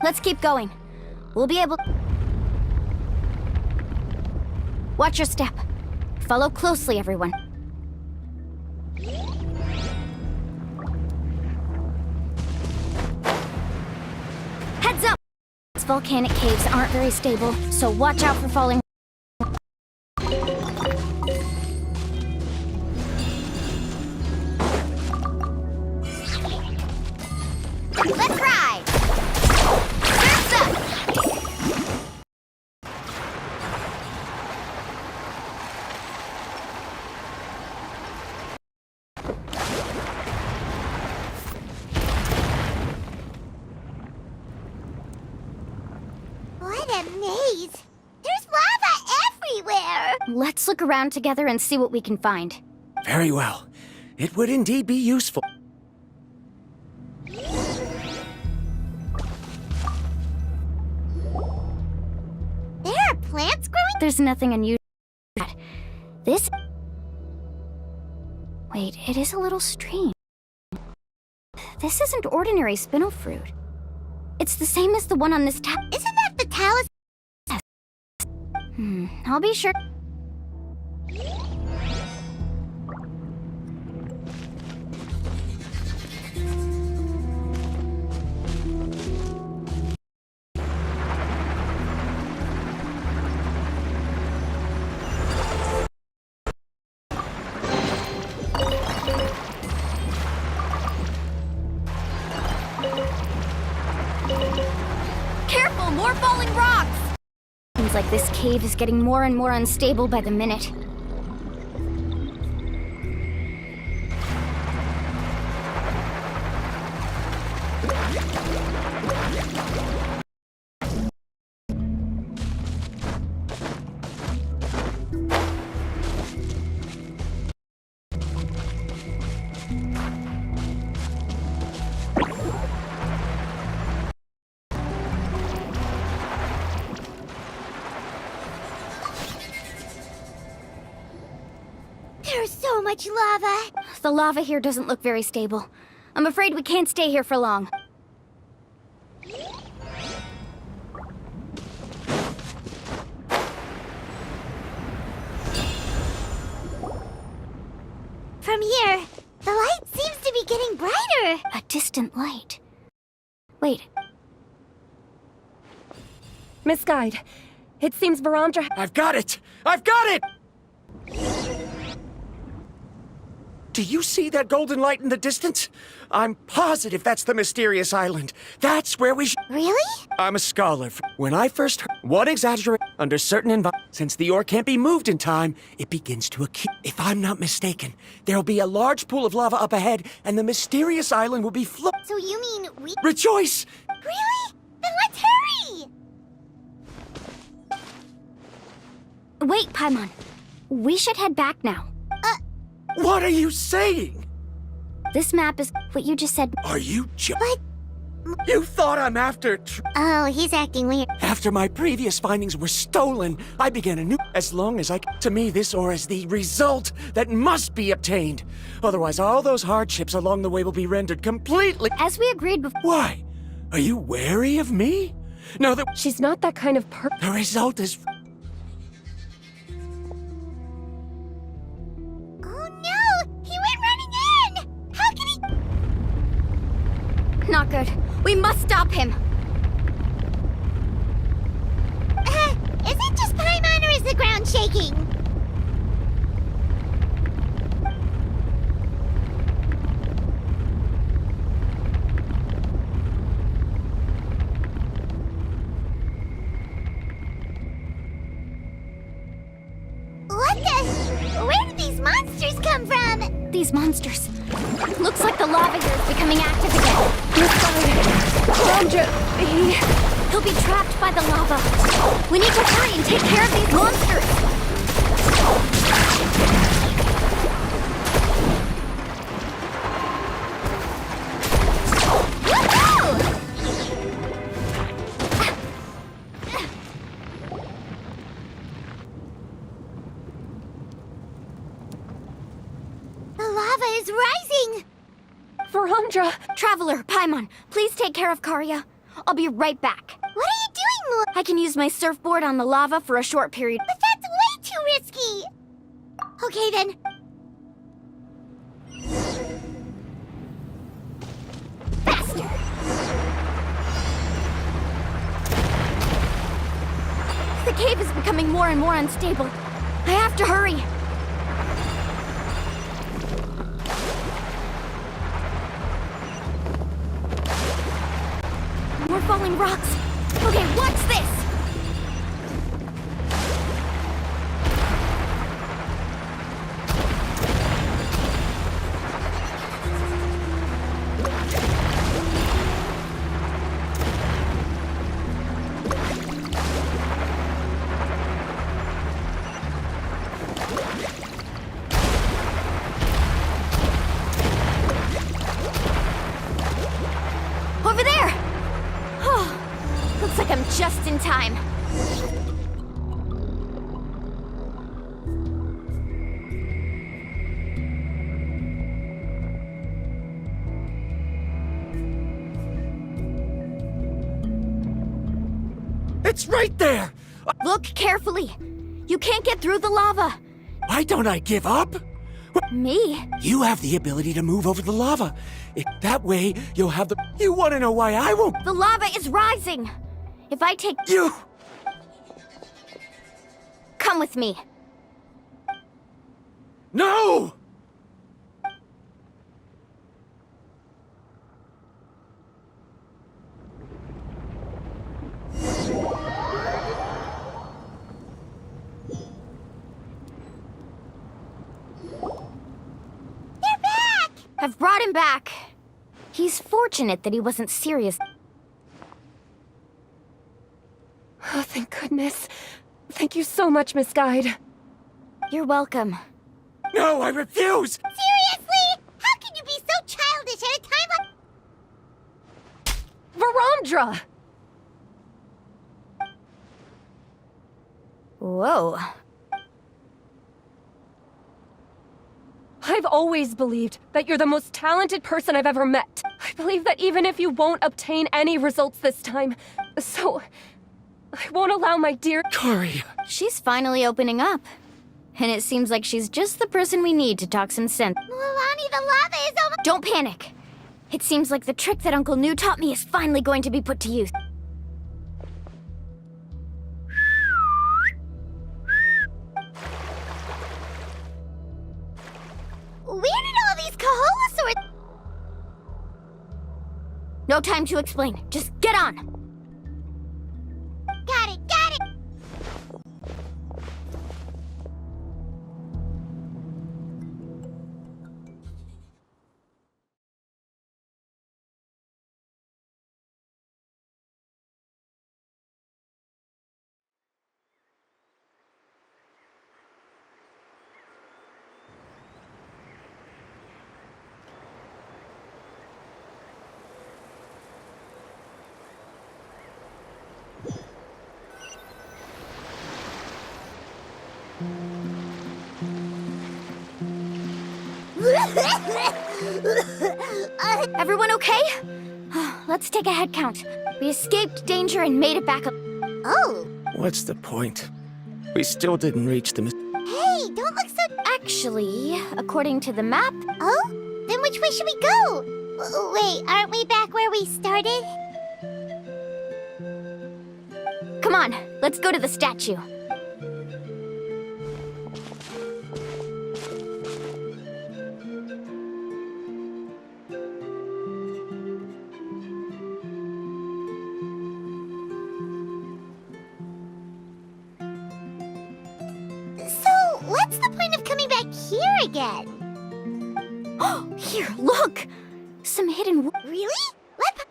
Let's keep going. We'll be able... Watch your step. Follow closely, everyone. Heads up! These volcanic caves aren't very stable, so watch out for falling. Let's ride! Surf's up! What a maze! There's lava everywhere! Let's look around together and see what we can find. Very well. It would indeed be useful. There are plants growing? There's nothing unusual about that. This... Wait, it is a little strange. This isn't ordinary spinel fruit. It's the same as the one on this Isn't that the talus? I'll be sure... Careful, more falling rocks! Seems like this cave is getting more and more unstable by the minute. There's so much lava. The lava here doesn't look very stable. I'm afraid we can't stay here for long. From here, the light seems to be getting brighter. A distant light. Wait. Miss Guide, it seems Verandra... I've got it! I've got it! Do you see that golden light in the distance? I'm positive that's the mysterious island. That's where we Really? I'm a scholar. When I first heard one exaggerate under certain environments, since the ore can't be moved in time, it begins to accumulate. If I'm not mistaken, there'll be a large pool of lava up ahead, and the mysterious island will be So you mean we... Rejoice! Really? Then let's hurry! Wait, Paimon. We should head back now. What are you saying? This map is what you just said. Are you What? You thought I'm after Oh, he's acting weird. After my previous findings were stolen, I began anew. As long as To me, this ore is the result that must be obtained. Otherwise, all those hardships along the way will be rendered completely... As we agreed before... Why? Are you wary of me? No, She's not that kind of The result is... Oh no! He went running in! How can he... Not good. We must stop him. Is it just Paimon or is the ground shaking? What the... Where did these monsters come from? These monsters. Looks like the lava here is becoming active again. Verandra, He'll be trapped by the lava. We need to hurry and take care of these monsters. The lava is rising! Verandra! Traveler, Paimon, please take care of Karya. I'll be right back. What are you doing, Mualani? I can use my surfboard on the lava for a short period. But that's way too risky! Okay then. Faster! The cave is becoming more and more unstable. I have to hurry. More falling rocks. Okay, watch this! Over there! Oh, looks like I'm just in time. It's right there! Look carefully. You can't get through the lava. Why don't I give up? Me? You have the ability to move over the lava. That way, you'll have the... You want to know why I won't... The lava is rising. If I take... You... Come with me. No! I've brought him back. He's fortunate that he wasn't serious. Oh, thank goodness. Thank you so much, Miss Guide. You're welcome. No, I refuse! Seriously? How can you be so childish at a time like... Varandra! Whoa. I've always believed that you're the most talented person I've ever met. I believe that even if you won't obtain any results this time, so I won't allow my dear... Kari. She's finally opening up. And it seems like she's just the person we need to talk some sense. Mualani, the lava is almost... Don't panic. It seems like the trick that Uncle New taught me is finally going to be put to use. Where did all these Kaholasaurs... No time to explain. Just get on. Got it, got it! Everyone okay? Let's take a head count. We escaped danger and made it back up. Oh! What's the point? We still didn't reach the... Hey, don't look so... Actually, according to the map... Oh? Then which way should we go? Wait, aren't we back where we started? Come on, let's go to the statue. What's the point of coming back here again? Oh, here, look! Some hidden... Really? What?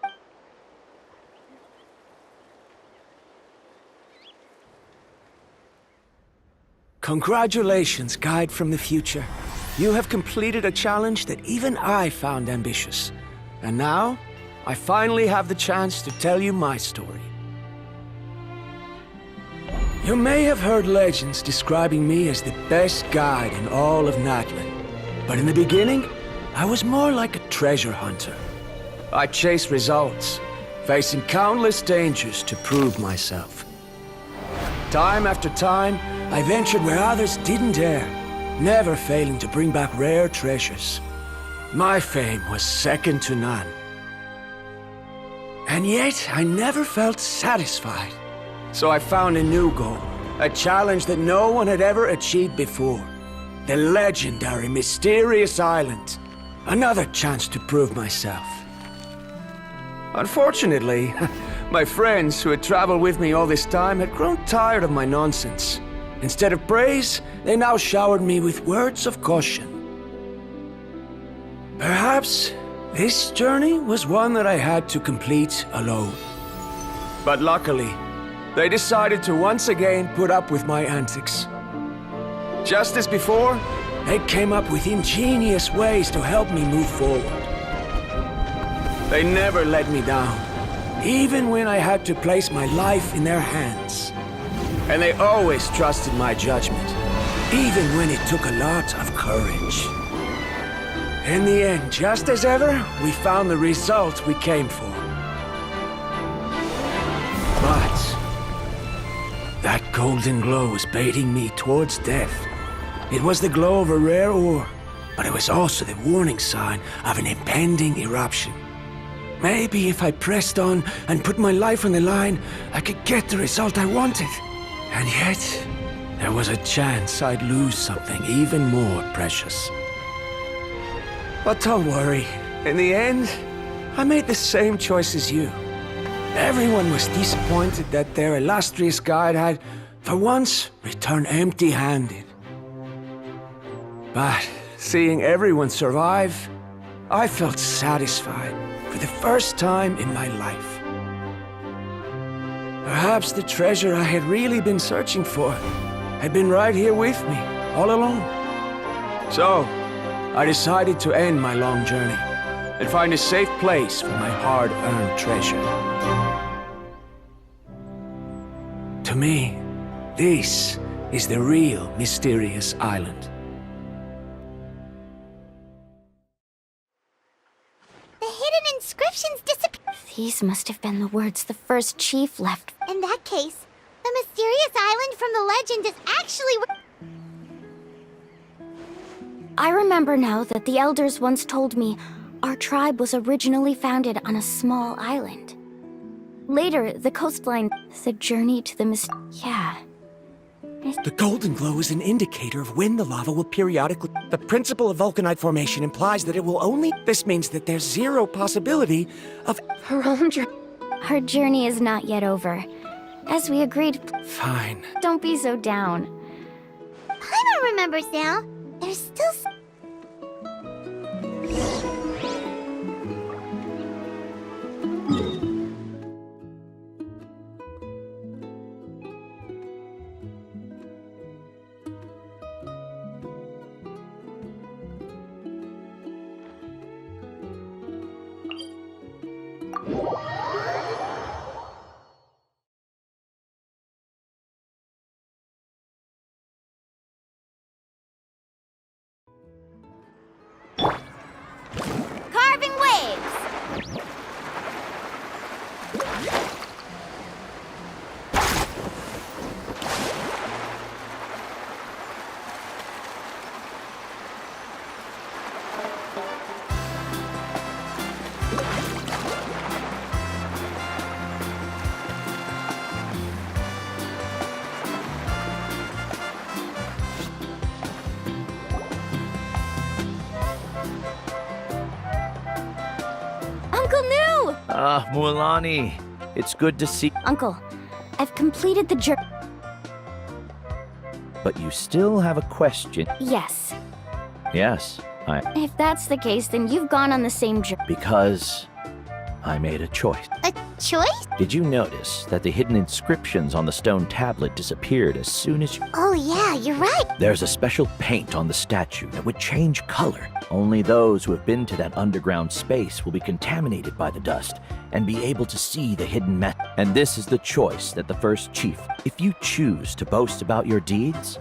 Congratulations, Guide from the Future. You have completed a challenge that even I found ambitious. And now, I finally have the chance to tell you my story. You may have heard legends describing me as the best guide in all of Natlan. But in the beginning, I was more like a treasure hunter. I chased results, facing countless dangers to prove myself. Time after time, I ventured where others didn't dare, never failing to bring back rare treasures. My fame was second to none. And yet, I never felt satisfied. So I found a new goal, a challenge that no one had ever achieved before. The legendary Mysterious Island. Another chance to prove myself. Unfortunately, my friends who had traveled with me all this time had grown tired of my nonsense. Instead of praise, they now showered me with words of caution. Perhaps this journey was one that I had to complete alone. But luckily, they decided to once again put up with my antics. Just as before, they came up with ingenious ways to help me move forward. They never let me down, even when I had to place my life in their hands. And they always trusted my judgment, even when it took a lot of courage. In the end, just as ever, we found the result we came for. But that golden glow was baiting me towards death. It was the glow of a rare ore, but it was also the warning sign of an impending eruption. Maybe if I pressed on and put my life on the line, I could get the result I wanted. And yet, there was a chance I'd lose something even more precious. But don't worry, in the end, I made the same choice as you. Everyone was disappointed that their illustrious guide had, for once, returned empty-handed. But seeing everyone survive, I felt satisfied for the first time in my life. Perhaps the treasure I had really been searching for had been right here with me, all along. So, I decided to end my long journey and find a safe place for my hard-earned treasure. To me, this is the real Mysterious Island. The hidden inscriptions disappeared. These must have been the words the first chief left. In that case, the Mysterious Island from the legend is actually... I remember now that the elders once told me our tribe was originally founded on a small island. Later, the coastline, the journey to the yeah. The golden glow is an indicator of when the lava will periodically... The principle of vulcanite formation implies that it will only... This means that there's zero possibility of... Her own Our journey is not yet over. As we agreed... Fine. Don't be so down. Paimon remembers now. There's still... Carving waves! Mualani, it's good to see... Uncle, I've completed the journey. But you still have a question. Yes. Yes, If that's the case, then you've gone on the same journey. because I made a choice. A choice? Did you notice that the hidden inscriptions on the stone tablet disappeared as soon as you... Oh yeah, you're right. There's a special paint on the statue that would change color. Only those who have been to that underground space will be contaminated by the dust and be able to see the hidden And this is the choice that the first chief... If you choose to boast about your deeds,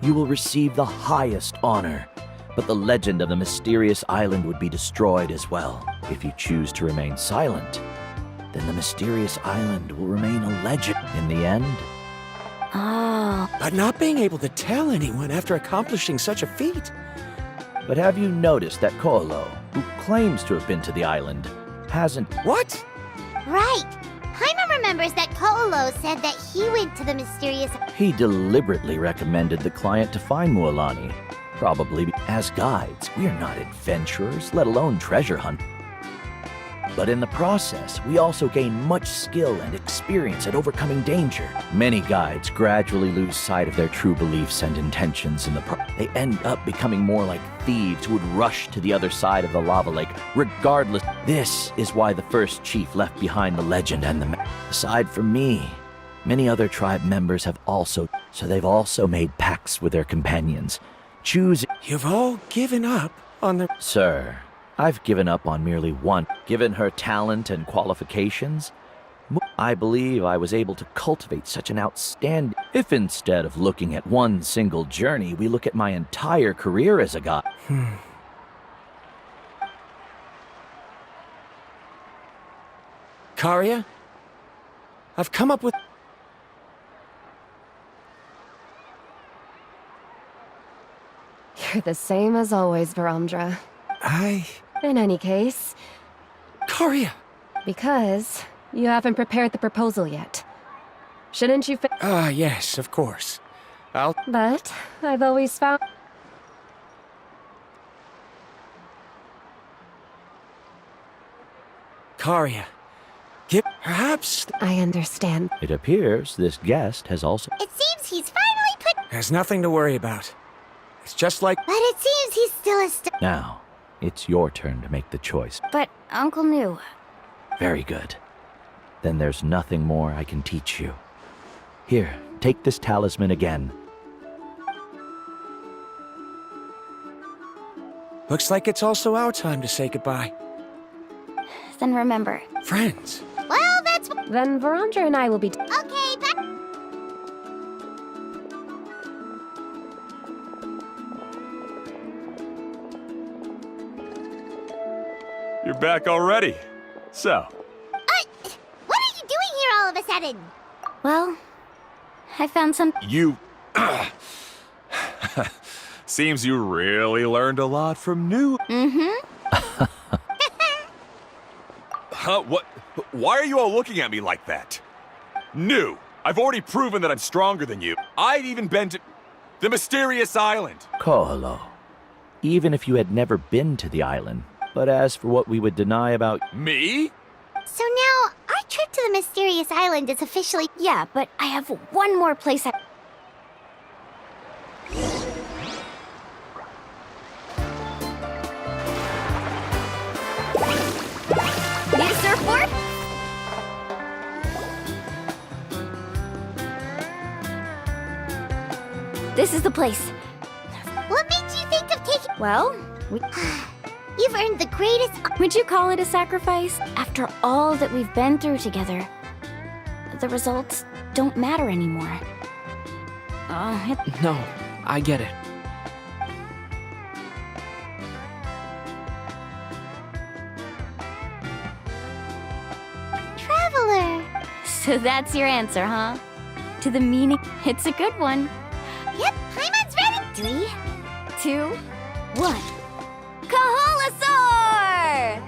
you will receive the highest honor. But the legend of the Mysterious Island would be destroyed as well. If you choose to remain silent, then the mysterious island will remain a legend in the end. Oh. But not being able to tell anyone after accomplishing such a feat. But have you noticed that Kolo, who claims to have been to the island, hasn't... What? Right. Paimon remembers that Kolo said that he went to the mysterious... He deliberately recommended the client to find Mualani. Probably as guides, we are not adventurers, let alone treasure hunt. But in the process, we also gain much skill and experience at overcoming danger. Many guides gradually lose sight of their true beliefs and intentions in the They end up becoming more like thieves who would rush to the other side of the lava lake, regardless. This is why the first chief left behind the legend and the Aside from me, many other tribe members have also... So they've also made pacts with their companions. You've all given up on the... Sir, I've given up on merely one. Given her talent and qualifications, I believe I was able to cultivate such an outstanding... If instead of looking at one single journey, we look at my entire career as a god. Karya? I've come up with... You're the same as always, Varamdra. In any case... Karya! Because you haven't prepared the proposal yet. Shouldn't you yes, of course. But I've always found... Karya, perhaps... I understand. It appears this guest has also... It seems he's finally put... There's nothing to worry about. It's just like... But it seems he's still a... Now, it's your turn to make the choice. But Uncle knew. Very good. Then there's nothing more I can teach you. Here, take this talisman again. Looks like it's also our time to say goodbye. Then remember. Friends. Well, that's... Then Varamdra and I will be... Okay, bye. You're back already. So, What are you doing here all of a sudden? Well, I found some... you... Seems you really learned a lot from New. Huh? What? Why are you all looking at me like that? New! I've already proven that I'm stronger than you. I've even been to... the mysterious island. Kolo, even if you had never been to the island, but as for what we would deny about... Me? So now, our trip to the mysterious island is officially... Yeah, but I have one more place I... Need a surfboard? This is the place. What made you think of taking... Well, You've earned the greatest... would you call it a sacrifice? After all that we've been through together, the results don't matter anymore. No, I get it. Traveler. So that's your answer, huh? To the meaning. It's a good one. Yep, Paimon's ready. 3, 2, 1. Kaholasaur!